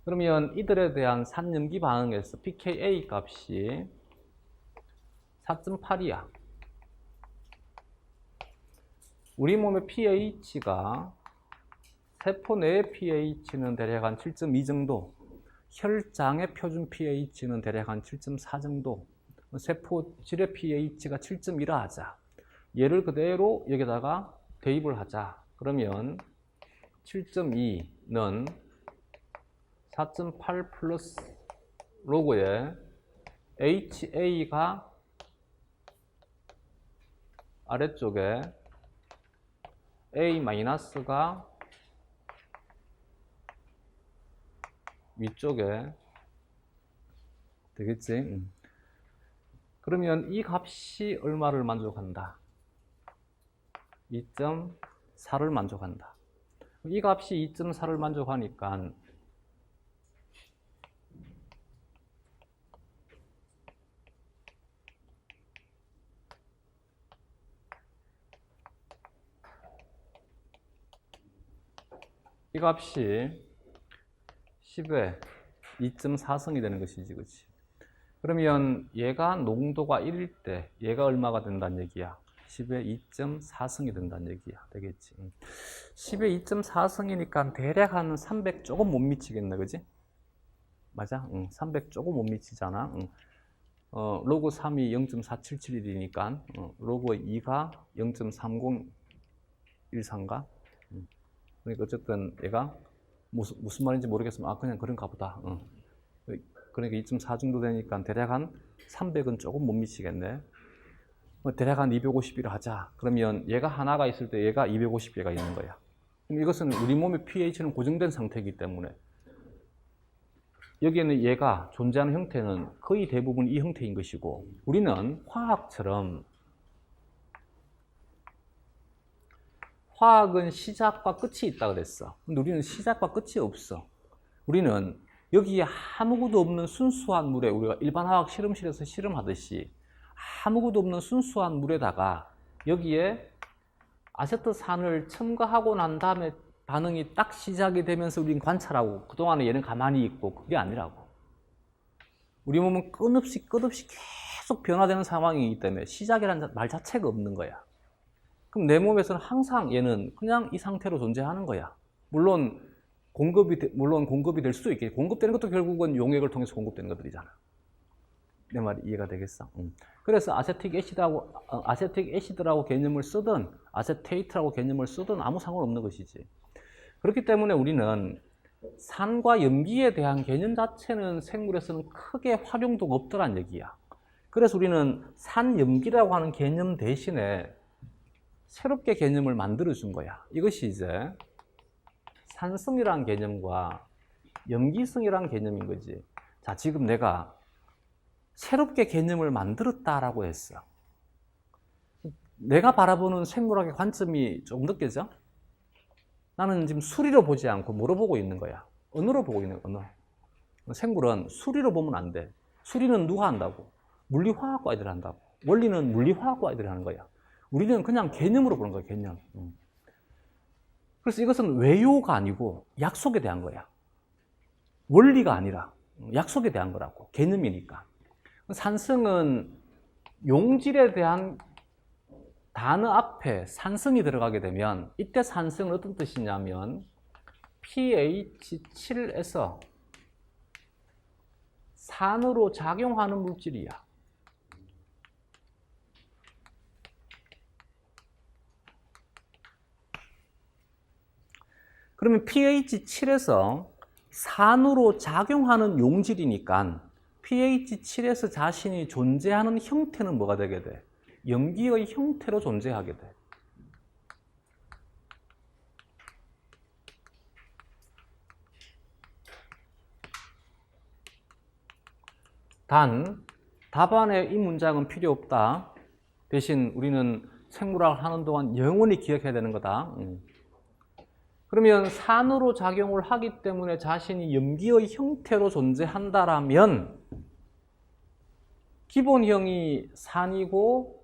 그러면 이들에 대한 산염기 반응에서 pKa 값이 4.8이야. 우리 몸의 pH가 세포 내의 pH는 대략 한 7.2 정도, 혈장의 표준 pH는 대략 한 7.4 정도, 세포 질의 pH가 7.1라 하자. 얘를 그대로 여기다가 대입을 하자. 그러면 7.2는 4.8 플러스 로그에 HA가 아래쪽에 A-가 위쪽에 되겠지? 그러면 이 값이 얼마를 만족한다? 2.4를 만족한다. 이 값이 2.4를 만족하니까 이 값이 10에 2.4승이 되는 것이지, 그렇지? 그러면 얘가 농도가 1일 때 얘가 얼마가 된다는 얘기야? 10에 2.4승이 된다는 얘기야. 되겠지? 10에 2.4승이니까 대략 한 300 조금 못 미치겠네, 그지? 맞아? 300 조금 못 미치잖아. 로그 3이 0.4771이니까 로그 2가 0.3013가? 그러니까 어쨌든 얘가 무슨 말인지 모르겠으면 그냥 그런가 보다. 그러니까 2.4 정도 되니까 대략 한 300은 조금 못 미치겠네. 대략 한 250이라 하자. 그러면 얘가 하나가 있을 때 얘가 250개가 있는 거야. 그럼 이것은 우리 몸의 pH는 고정된 상태이기 때문에 여기에는 얘가 존재하는 형태는 거의 대부분 이 형태인 것이고 우리는 화학처럼 화학은 시작과 끝이 있다 그랬어. 근데 우리는 시작과 끝이 없어. 우리는 여기에 아무것도 없는 순수한 물에 우리가 일반 화학 실험실에서 실험하듯이 아무것도 없는 순수한 물에다가 여기에 아세트산을 첨가하고 난 다음에 반응이 딱 시작이 되면서 우리는 관찰하고 그동안에 얘는 가만히 있고 그게 아니라고. 우리 몸은 끝없이 계속 변화되는 상황이기 때문에 시작이라는 말 자체가 없는 거야. 그럼 내 몸에서는 항상 얘는 그냥 이 상태로 존재하는 거야. 물론 공급이 될 수도 있겠지. 공급되는 것도 결국은 용액을 통해서 공급되는 것들이잖아. 내 말이 이해가 되겠어? 그래서 아세틱 애시드라고 개념을 쓰든 아세테이트라고 개념을 쓰든 아무 상관없는 것이지. 그렇기 때문에 우리는 산과 염기에 대한 개념 자체는 생물에서는 크게 활용도가 없더란 얘기야. 그래서 우리는 산염기라고 하는 개념 대신에 새롭게 개념을 만들어준 거야. 이것이 이제 산성이라는 개념과 염기성이라는 개념인 거지. 자, 지금 내가 새롭게 개념을 만들었다라고 했어. 내가 바라보는 생물학의 관점이 조금 느껴져? 나는 지금 수리로 보지 않고 뭐로 보고 있는 거야? 언어로 보고 있는 거야, 언어. 생물은 수리로 보면 안 돼. 수리는 누가 한다고? 물리화학과 애들이 한다고. 원리는 물리화학과 애들이 하는 거야. 우리는 그냥 개념으로 보는 거야, 개념. 그래서 이것은 외요가 아니고 약속에 대한 거야. 원리가 아니라 약속에 대한 거라고. 개념이니까. 산성은 용질에 대한 단어 앞에 산성이 들어가게 되면 이때 산성은 어떤 뜻이냐면 pH 7에서 산으로 작용하는 물질이야. 그러면 pH 7에서 산으로 작용하는 용질이니까 pH 7에서 자신이 존재하는 형태는 뭐가 되게 돼? 염기의 형태로 존재하게 돼. 단, 답안에 이 문장은 필요 없다. 대신 우리는 생물학을 하는 동안 영원히 기억해야 되는 거다. 그러면 산으로 작용을 하기 때문에 자신이 염기의 형태로 존재한다라면 기본형이 산이고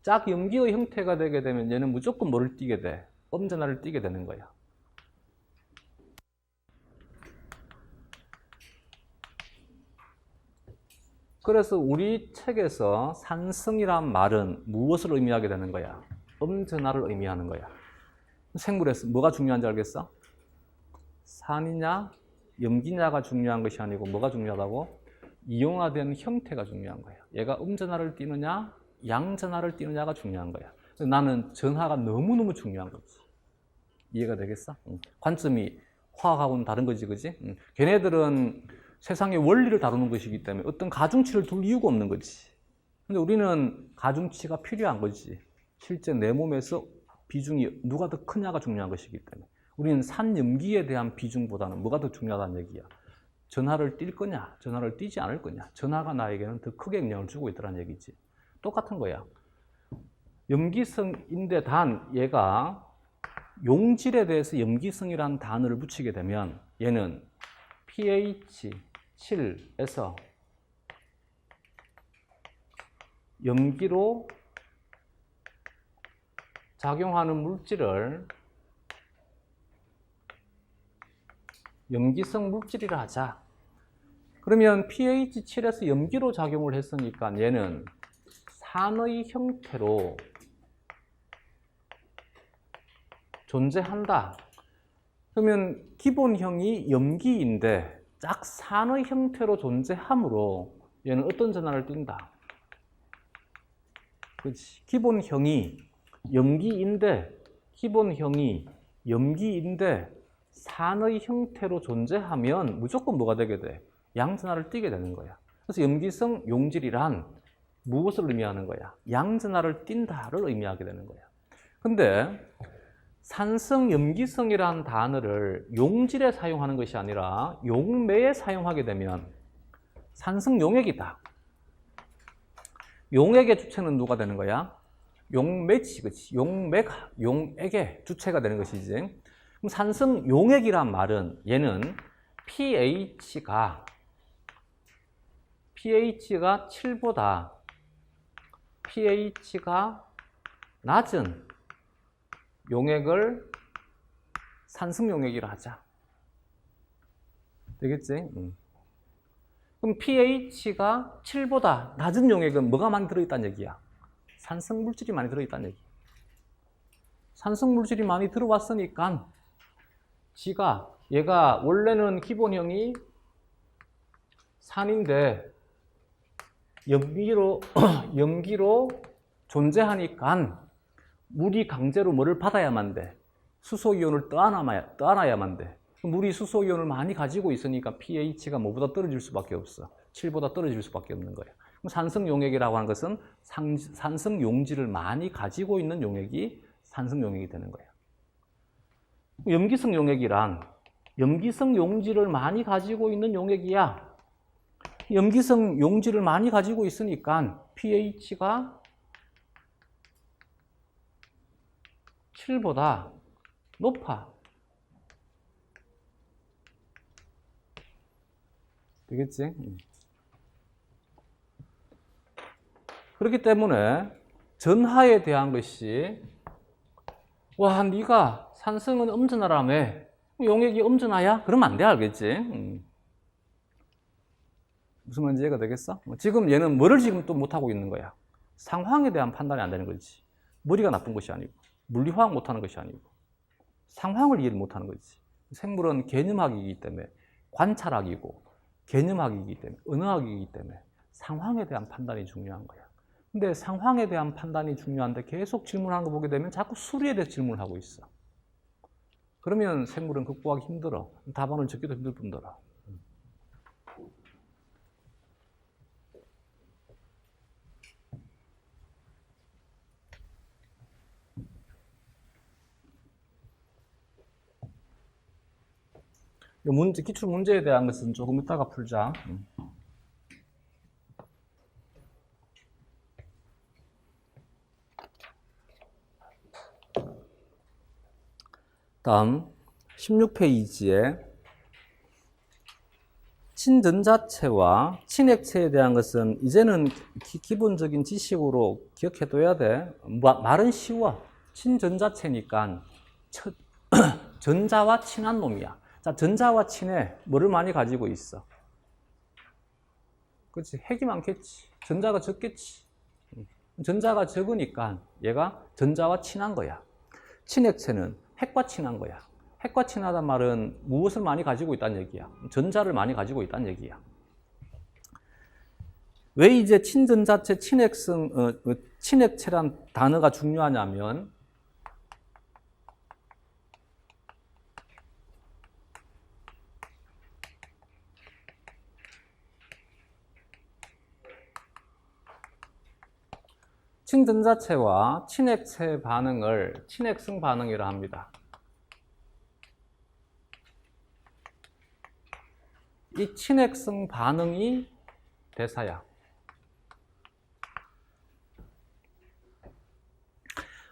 짝염기의 형태가 되게 되면 얘는 무조건 뭐를 띠게 돼? 엄전화를 띠게 되는 거야. 그래서 우리 책에서 산성이란 말은 무엇을 의미하게 되는 거야? 엄전화를 의미하는 거야. 생물에서 뭐가 중요한지 알겠어? 산이냐 염기냐가 중요한 것이 아니고 뭐가 중요하다고? 이용화된 형태가 중요한 거야. 얘가 음전화를 띠느냐 양전화를 띠느냐가 중요한 거야. 나는 전화가 너무너무 중요한 거지. 이해가 되겠어? 관점이 화학하고는 다른 거지, 그지? 걔네들은 세상의 원리를 다루는 것이기 때문에 어떤 가중치를 둘 이유가 없는 거지. 근데 우리는 가중치가 필요한 거지. 실제 내 몸에서 비중이 누가 더 크냐가 중요한 것이기 때문에 우리는 산염기에 대한 비중보다는 뭐가 더 중요하다는 얘기야. 전하를 띌 거냐, 전하를 띄지 않을 거냐. 전하가 나에게는 더 크게 영향을 주고 있다는 얘기지. 똑같은 거야. 염기성인데 단 얘가 용질에 대해서 염기성이라는 단어를 붙이게 되면 얘는 pH 7에서 염기로 작용하는 물질을 염기성 물질이라 하자. 그러면 pH 7에서 염기로 작용을 했으니까 얘는 산의 형태로 존재한다. 그러면 기본형이 염기인데 짝산의 형태로 존재하므로 얘는 어떤 전하를 띈다? 그렇지. 기본형이 염기인데 산의 형태로 존재하면 무조건 뭐가 되게 돼? 양전하를 띠게 되는 거야. 그래서 염기성 용질이란 무엇을 의미하는 거야? 양전하를 띈다를 의미하게 되는 거야. 근데 산성 염기성이라는 단어를 용질에 사용하는 것이 아니라 용매에 사용하게 되면 산성 용액이다. 용액의 주체는 누가 되는 거야? 용매지, 그치? 용액의 주체가 되는 것이지. 그럼 산성 용액이란 말은 얘는 pH가 7보다 pH가 낮은 용액을 산성 용액이라 하자. 되겠지? 그럼 pH가 7보다 낮은 용액은 뭐가 많이 들어있다는 얘기야? 산성 물질이 많이 들어있다는 얘기. 산성 물질이 많이 들어왔으니까 얘가 원래는 기본형이 산인데 염기로 존재하니까 물이 강제로 뭐를 받아야만 돼? 수소이온을 떠안아야만 돼. 물이 수소이온을 많이 가지고 있으니까 pH가 뭐보다 떨어질 수밖에 없어. 7보다 떨어질 수밖에 없는 거야. 그럼 산성 용액이라고 하는 것은 산성 용질을 많이 가지고 있는 용액이 산성 용액이 되는 거야. 염기성 용액이란 염기성 용질을 많이 가지고 있는 용액이야. 염기성 용질을 많이 가지고 있으니까 pH가 7보다 높아. 되겠지? 그렇기 때문에 전하에 대한 것이 와, 네가 산성은 엄전하라며 용액이 엄전하야? 그러면 안 돼, 알겠지? 무슨 말인지 이해가 되겠어? 지금 얘는 뭐를 지금 또 못하고 있는 거야? 상황에 대한 판단이 안 되는 거지. 머리가 나쁜 것이 아니고 물리화학 못하는 것이 아니고 상황을 이해를 못하는 거지. 생물은 개념학이기 때문에 관찰학이고 개념학이기 때문에 언어학이기 때문에 상황에 대한 판단이 중요한 거야. 근데 상황에 대한 판단이 중요한데 계속 질문하는 거 보게 되면 자꾸 수리에 대해서 질문을 하고 있어. 그러면 생물은 극복하기 힘들어. 답안을 적기도 힘들 뿐더러. 기출 문제에 대한 것은 조금 이따가 풀자. 다음 16페이지에 친전자체와 친액체에 대한 것은 이제는 기본적인 지식으로 기억해둬야 돼. 말은 쉬워. 친전자체니까 전자와 친한 놈이야. 자, 전자와 친해. 뭐를 많이 가지고 있어? 그렇지. 핵이 많겠지. 전자가 적겠지. 전자가 적으니까 얘가 전자와 친한 거야. 친액체는 핵과 친한 거야. 핵과 친하단 말은 무엇을 많이 가지고 있다는 얘기야. 전자를 많이 가지고 있다는 얘기야. 왜 이제 친전자체, 친액체란 단어가 중요하냐면 친전자체와 친액체 반응을 친액성 반응이라 합니다. 이 친액성 반응이 대사야.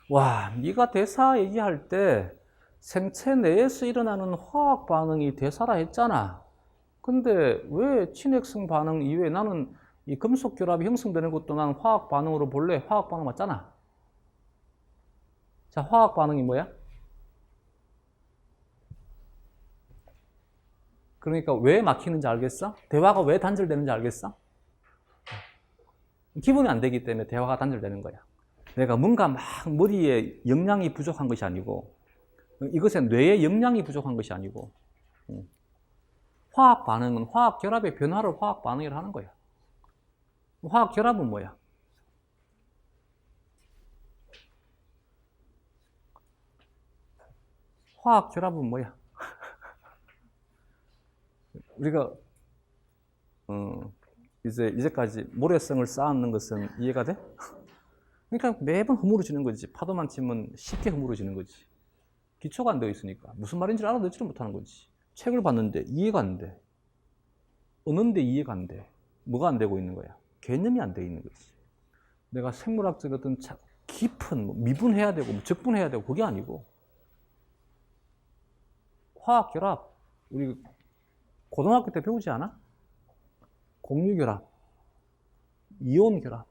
와, 네가 대사 얘기할 때 생체 내에서 일어나는 화학 반응이 대사라 했잖아. 근데 왜 친액성 반응 이외에 나는 이 금속 결합이 형성되는 것도 난 화학 반응으로 볼래? 화학 반응 맞잖아. 자, 화학 반응이 뭐야? 그러니까 왜 막히는지 알겠어? 대화가 왜 단절되는지 알겠어? 기본이 안 되기 때문에 대화가 단절되는 거야. 내가 뭔가 막 머리에 영양이 부족한 것이 아니고 이것은 뇌에 영양이 부족한 것이 아니고 화학 반응은 화학 결합의 변화를 화학 반응이라 하는 거야. 화학 결합은 뭐야? 화학 결합은 뭐야? 우리가 이제까지 모래성을 쌓는 것은 이해가 돼? 그러니까 매번 허물어지는 거지. 파도만 치면 쉽게 허물어지는 거지. 기초가 안 되어 있으니까 무슨 말인지 알아듣지를 못하는 거지. 책을 봤는데 이해가 안 돼. 어는데 이해가 안 돼. 뭐가 안 되고 있는 거야? 개념이 안 되어 있는 거지. 내가 생물학적 어떤 깊은 미분해야 되고 적분해야 되고 그게 아니고 화학 결합 우리 고등학교 때 배우지 않아? 공유 결합, 이온 결합,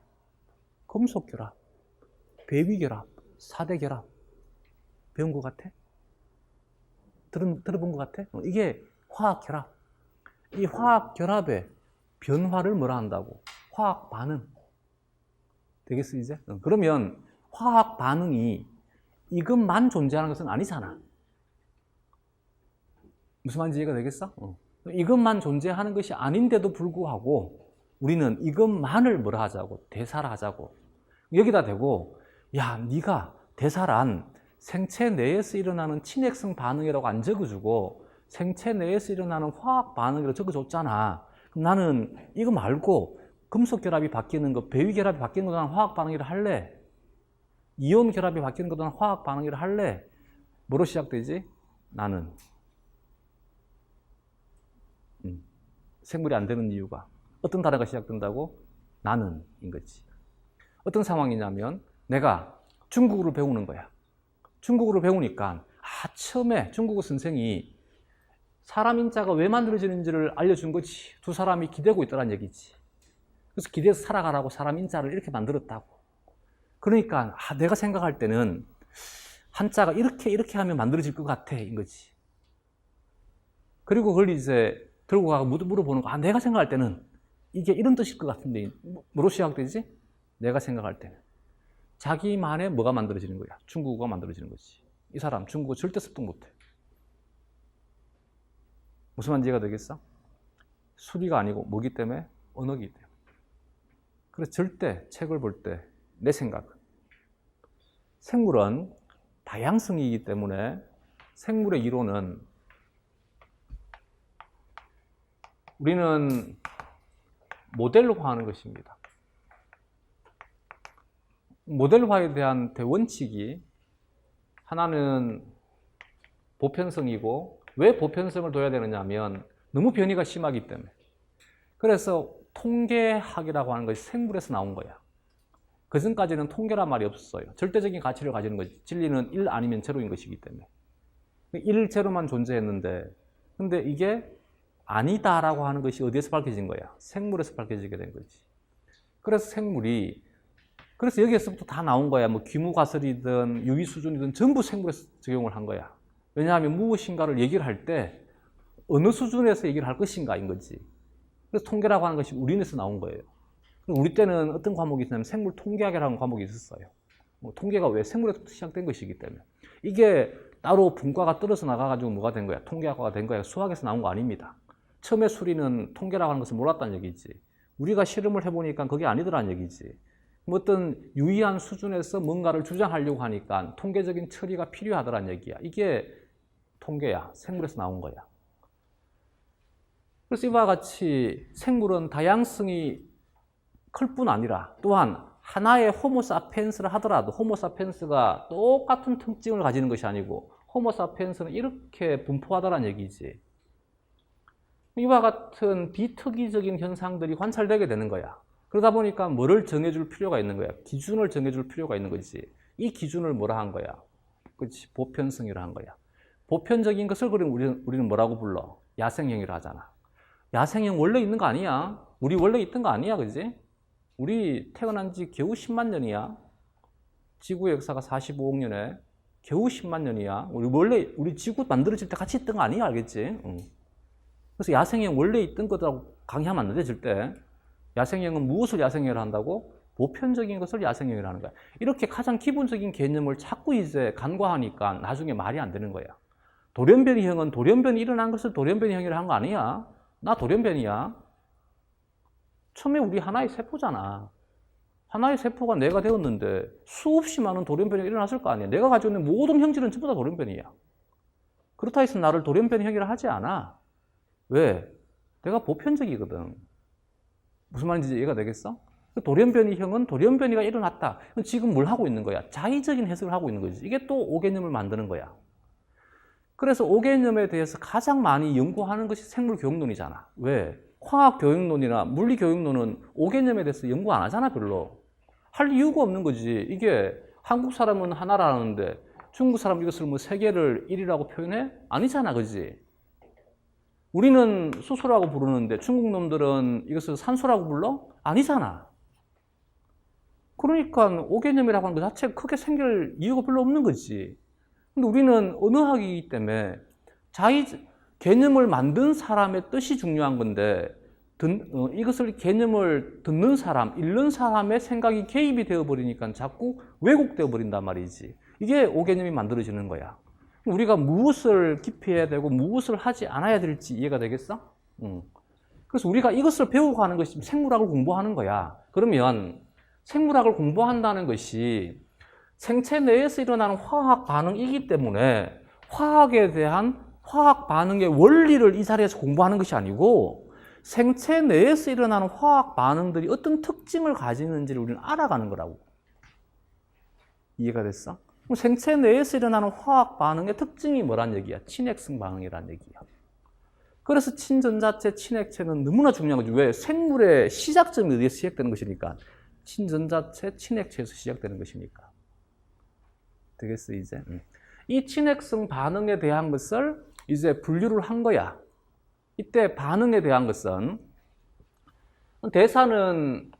금속 결합, 배위 결합, 4대 결합 배운 것 같아? 들어본 것 같아? 이게 화학 결합. 이 화학 결합의 변화를 뭐라 한다고? 화학 반응. 되겠어, 이제? 그러면 화학 반응이 이것만 존재하는 것은 아니잖아. 무슨 말인지 이해가 되겠어? 이것만 존재하는 것이 아닌데도 불구하고 우리는 이것만을 뭐라 하자고? 대사라 하자고. 여기다 대고 야, 네가 대사란 생체 내에서 일어나는 친액성 반응이라고 안 적어주고 생체 내에서 일어나는 화학 반응이라고 적어줬잖아. 그럼 나는 이거 말고 금속 결합이 바뀌는 거, 배위 결합이 바뀌는 거는 화학 반응이라 할래? 이온 결합이 바뀌는 거는 화학 반응이라 할래? 뭐로 시작되지? 나는. 생물이 안 되는 이유가 어떤 단어가 시작된다고? 나는인 거지. 어떤 상황이냐면 내가 중국어를 배우는 거야. 중국어를 배우니까 처음에 중국어 선생이 사람 인자가 왜 만들어지는지를 알려준 거지. 두 사람이 기대고 있다는 얘기지. 그래서 기대서 살아가라고 사람 인자를 이렇게 만들었다고. 그러니까 내가 생각할 때는 한자가 이렇게 하면 만들어질 것 같아 인 거지. 그리고 그걸 이제 들고 가고 물어보는 거. 내가 생각할 때는 이게 이런 뜻일 것 같은데 뭐로 시작되지? 내가 생각할 때는 자기만의 뭐가 만들어지는 거야. 중국어가 만들어지는 거지. 이 사람 중국어 절대 습득 못해. 무슨 말인지 이해가 되겠어? 수리가 아니고 뭐기 때문에? 언어기 때문에. 그래서 절대 책을 볼 때 내 생각은 생물은 다양성이기 때문에 생물의 이론은 우리는 모델화하는 것입니다. 모델화에 대한 대원칙이 하나는 보편성이고 왜 보편성을 둬야 되느냐 하면 너무 변이가 심하기 때문에. 그래서 통계학이라고 하는 것이 생물에서 나온 거야. 그전까지는 통계란 말이 없었어요. 절대적인 가치를 가지는 거지. 진리는 1 아니면 제로인 것이기 때문에. 1, 제로만 존재했는데 근데 이게 아니다라고 하는 것이 어디에서 밝혀진 거야? 생물에서 밝혀지게 된 거지. 그래서 그래서 여기에서부터 다 나온 거야. 뭐 귀무과설이든 유의수준이든 전부 생물에서 적용을 한 거야. 왜냐하면 무엇인가를 얘기를 할 때 어느 수준에서 얘기를 할 것인가인 거지. 그래서 통계라고 하는 것이 우리에서 나온 거예요. 우리 때는 어떤 과목이 있었냐면 생물 통계학이라는 과목이 있었어요. 통계가 왜 생물에서 시작된 것이기 때문에. 이게 따로 분과가 떨어져 나가가지고 뭐가 된 거야? 통계학과가 된 거야. 수학에서 나온 거 아닙니다. 처음에 수리는 통계라고 하는 것을 몰랐다는 얘기지. 우리가 실험을 해보니까 그게 아니더라는 얘기지. 어떤 유의한 수준에서 뭔가를 주장하려고 하니까 통계적인 처리가 필요하더라는 얘기야. 이게 통계야. 생물에서 나온 거야. 그래서 이와 같이 생물은 다양성이 클 뿐 아니라 또한 하나의 호모사피엔스를 하더라도 호모사피엔스가 똑같은 특징을 가지는 것이 아니고 호모사피엔스는 이렇게 분포하다는 얘기지. 이와 같은 비특이적인 현상들이 관찰되게 되는 거야. 그러다 보니까 뭐를 정해줄 필요가 있는 거야. 기준을 정해줄 필요가 있는 거지. 이 기준을 뭐라 한 거야? 그렇지, 보편성이라 한 거야. 보편적인 것을 우리는 뭐라고 불러? 야생형이라 하잖아. 야생형 원래 있는 거 아니야. 우리 원래 있던 거 아니야, 그지? 우리 태어난 지 겨우 10만 년이야. 지구의 역사가 45억 년에 겨우 10만 년이야. 우리 지구 만들어질 때 같이 있던 거 아니야, 알겠지? 그래서 야생형 원래 있던 거라고 강요하면 안 돼, 절대. 야생형은 무엇을 야생형이라 한다고? 보편적인 것을 야생형이라 하는 거야. 이렇게 가장 기본적인 개념을 자꾸 이제 간과하니까 나중에 말이 안 되는 거야. 돌연변이형은 돌연변이 일어난 것을 돌연변이형이라 한 거 아니야. 나 돌연변이야. 처음에 우리 하나의 세포잖아. 하나의 세포가 내가 되었는데 수없이 많은 돌연변이가 일어났을 거 아니야. 내가 가지고 있는 모든 형질은 전부 다 돌연변이야. 그렇다 해서 나를 돌연변이형이라 하지 않아. 왜? 내가 보편적이거든. 무슨 말인지 이해가 되겠어? 돌연변이형은 돌연변이가 일어났다. 지금 뭘 하고 있는 거야? 자의적인 해석을 하고 있는 거지. 이게 또 5개념을 만드는 거야. 그래서 5개념에 대해서 가장 많이 연구하는 것이 생물교육론이잖아. 왜? 화학교육론이나 물리교육론은 5개념에 대해서 연구 안 하잖아, 별로. 할 이유가 없는 거지. 이게 한국 사람은 하나라는데 중국 사람 이것을 뭐 세계를 1이라고 표현해? 아니잖아, 그지? 우리는 수소라고 부르는데 중국 놈들은 이것을 산소라고 불러? 아니잖아. 그러니까 5개념이라고 하는 것 자체가 크게 생길 이유가 별로 없는 거지. 근데 우리는 언어학이기 때문에 개념을 만든 사람의 뜻이 중요한 건데 이것을 개념을 듣는 사람, 읽는 사람의 생각이 개입이 되어버리니까 자꾸 왜곡되어 버린단 말이지. 이게 5개념이 만들어지는 거야. 우리가 무엇을 기피해야 되고 무엇을 하지 않아야 될지 이해가 되겠어? 그래서 우리가 이것을 배우고 가는 것이 생물학을 공부하는 거야. 그러면 생물학을 공부한다는 것이 생체 내에서 일어나는 화학 반응이기 때문에 화학에 대한 화학 반응의 원리를 이 자리에서 공부하는 것이 아니고 생체 내에서 일어나는 화학 반응들이 어떤 특징을 가지는지를 우리는 알아가는 거라고. 이해가 됐어? 그럼 생체 내에서 일어나는 화학 반응의 특징이 뭐란 얘기야? 친핵성 반응이란 얘기야. 그래서 친전자체, 친핵체는 너무나 중요한 거지. 왜? 생물의 시작점이 어디에서 시작되는 것이니까. 친전자체, 친핵체에서 시작되는 것이니까. 되겠어, 이제? 이 친핵성 반응에 대한 것을 이제 분류를 한 거야. 이때 반응에 대한 것은 대사는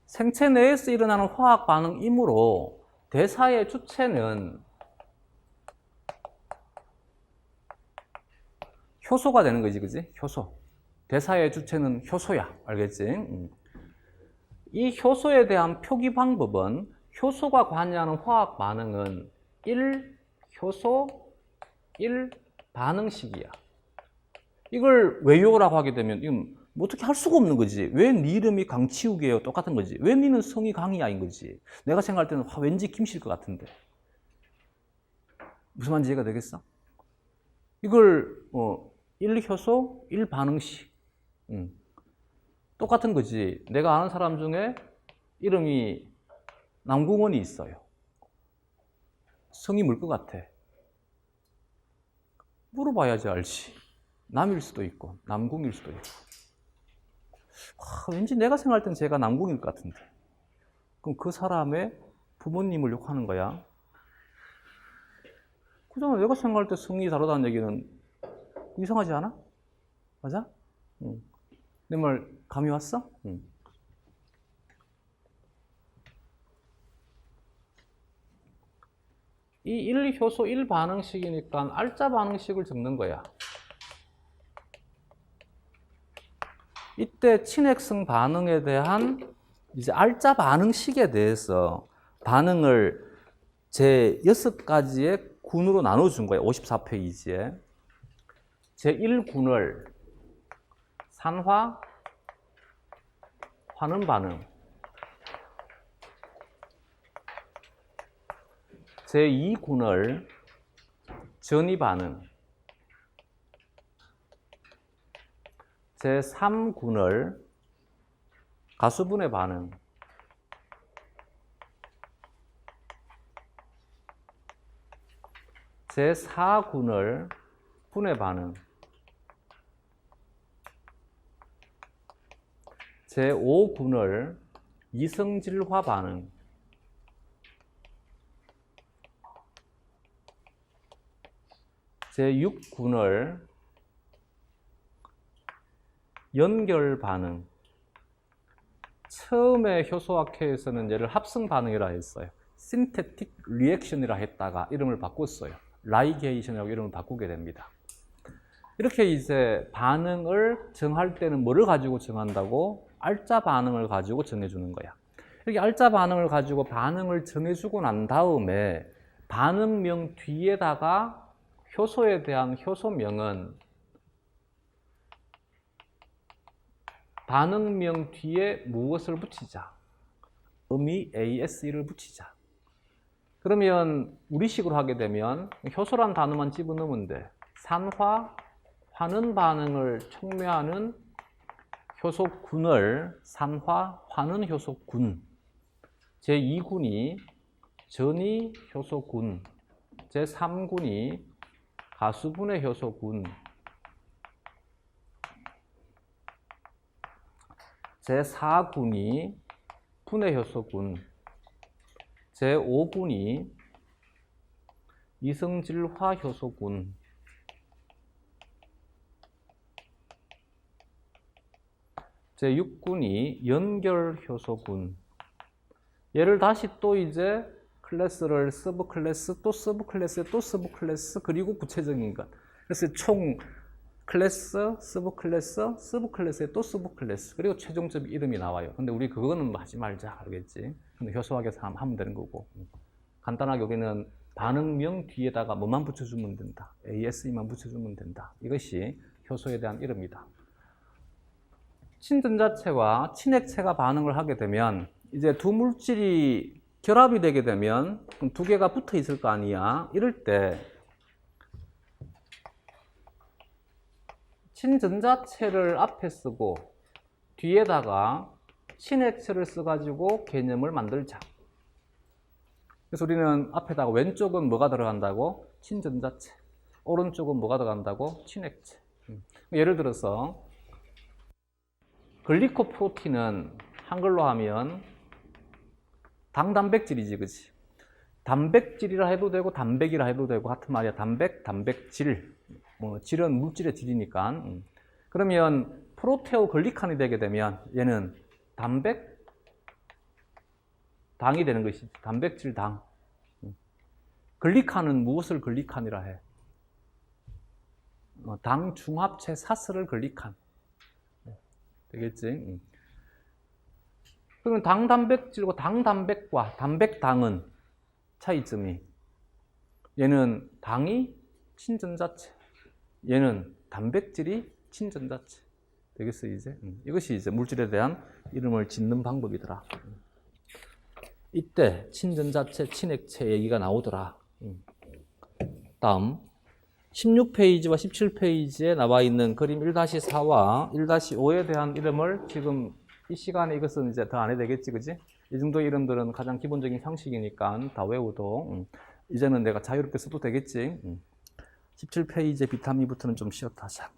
생체 내에서 일어나는 화학 반응이므로 대사의 주체는 효소가 되는 거지, 그지? 효소. 대사의 주체는 효소야. 알겠지? 이 효소에 대한 표기 방법은 효소가 관여하는 화학 반응은 1효소 1반응식이야. 이걸 외우라고 하게 되면 이건 뭐 어떻게 할 수가 없는 거지. 왜 네 이름이 강치욱이에요? 똑같은 거지. 왜 네는 성이 강이야인 거지. 내가 생각할 때는 왠지 김씨일 것 같은데. 무슨 말인지 이해가 되겠어? 이걸 1효소 1반응식. 똑같은 거지. 내가 아는 사람 중에 이름이 남궁원이 있어요. 성이 뭘 것 같아? 물어봐야지 알지. 남일 수도 있고 남궁일 수도 있고. 왠지 내가 생각할 땐 제가 남궁일 것 같은데. 그럼 그 사람의 부모님을 욕하는 거야. 그잖아. 내가 생각할 때 성이 다르다는 얘기는 이상하지 않아? 맞아? 응. 내 말 감이 왔어? 응. 이 1효소 1반응식이니까 알짜 반응식을 적는 거야. 이때 친핵성 반응에 대한 이제 알짜 반응식에 대해서 반응을 제 6가지의 군으로 나눠준 거예요. 54페이지에. 제 1군을 산화, 환원 반응. 제 2군을 전이 반응. 제 3군을 가수분해 반응. 제 4군을 분해 반응. 제 5군을 이성질화 반응. 제 6군을 연결 반응. 처음에 효소학회에서는 얘를 합성 반응이라 했어요. synthetic reaction이라 했다가 이름을 바꿨어요. 라이게이션이라고 이름을 바꾸게 됩니다. 이렇게 이제 반응을 정할 때는 뭐를 가지고 정한다고? 알짜 반응을 가지고 정해주는 거야. 이렇게 알짜 반응을 가지고 반응을 정해주고 난 다음에 반응명 뒤에다가 효소에 대한 효소명은 반응명 뒤에 무엇을 붙이자? 음이 AS를 붙이자. 그러면 우리식으로 하게 되면 효소란 단어만 집어넣으면 돼. 산화, 환원 반응을 촉매하는 효소군을 산화, 환원 효소군. 제2군이 전이 효소군. 제3군이 가수분해 효소군. 제4군이 분해 효소군. 제5군이 이성질화 효소군. 제6군이 연결 효소군. 얘를 다시 또 이제 클래스를 서브 클래스, 또 서브 클래스, 또 서브 클래스, 그리고 구체적인 것. 그래서 총 클래스, 서브 클래스, 서브 클래스에 또 서브 클래스, 그리고 최종적 이름이 나와요. 근데 우리 그거는 하지 말자, 알겠지? 근데 효소학에서 하면 되는 거고. 간단하게 여기는 반응명 뒤에다가 뭐만 붙여주면 된다. ASE만 붙여주면 된다. 이것이 효소에 대한 이름이다. 친전자체와 친액체가 반응을 하게 되면 이제 두 물질이 결합이 되게 되면 두 개가 붙어 있을 거 아니야. 이럴 때 친전자체를 앞에 쓰고 뒤에다가 친액체를 써가지고 개념을 만들자. 그래서 우리는 앞에다가 왼쪽은 뭐가 들어간다고? 친전자체. 오른쪽은 뭐가 들어간다고? 친액체. 예를 들어서 글리코프로틴은 한글로 하면 당단백질이지, 그치? 단백질이라 해도 되고 단백이라 해도 되고 같은 말이야. 단백, 단백질. 질은 물질의 질이니까. 그러면 프로테오글리칸이 되게 되면 얘는 단백, 당이 되는 것이지. 단백질 당. 글리칸은 무엇을 글리칸이라 해? 당 중합체 사스를 글리칸. 되겠지? 그러면 당단백질과 당단백과 단백당은 차이점이, 얘는 당이 친전자체, 얘는 단백질이 친전자체. 되겠어, 이제? 이것이 이제 물질에 대한 이름을 짓는 방법이더라. 이때 친전자체, 친액체 얘기가 나오더라. 다음 16페이지와 17페이지에 나와 있는 그림 1-4와 1-5에 대한 이름을 지금 이 시간에 이것은 이제 더 안 해도 되겠지, 그지? 이 정도 이름들은 가장 기본적인 상식이니까 다 외워도 이제는 내가 자유롭게 써도 되겠지. 17페이지에 비타민부터는 좀 쉬었다 하자.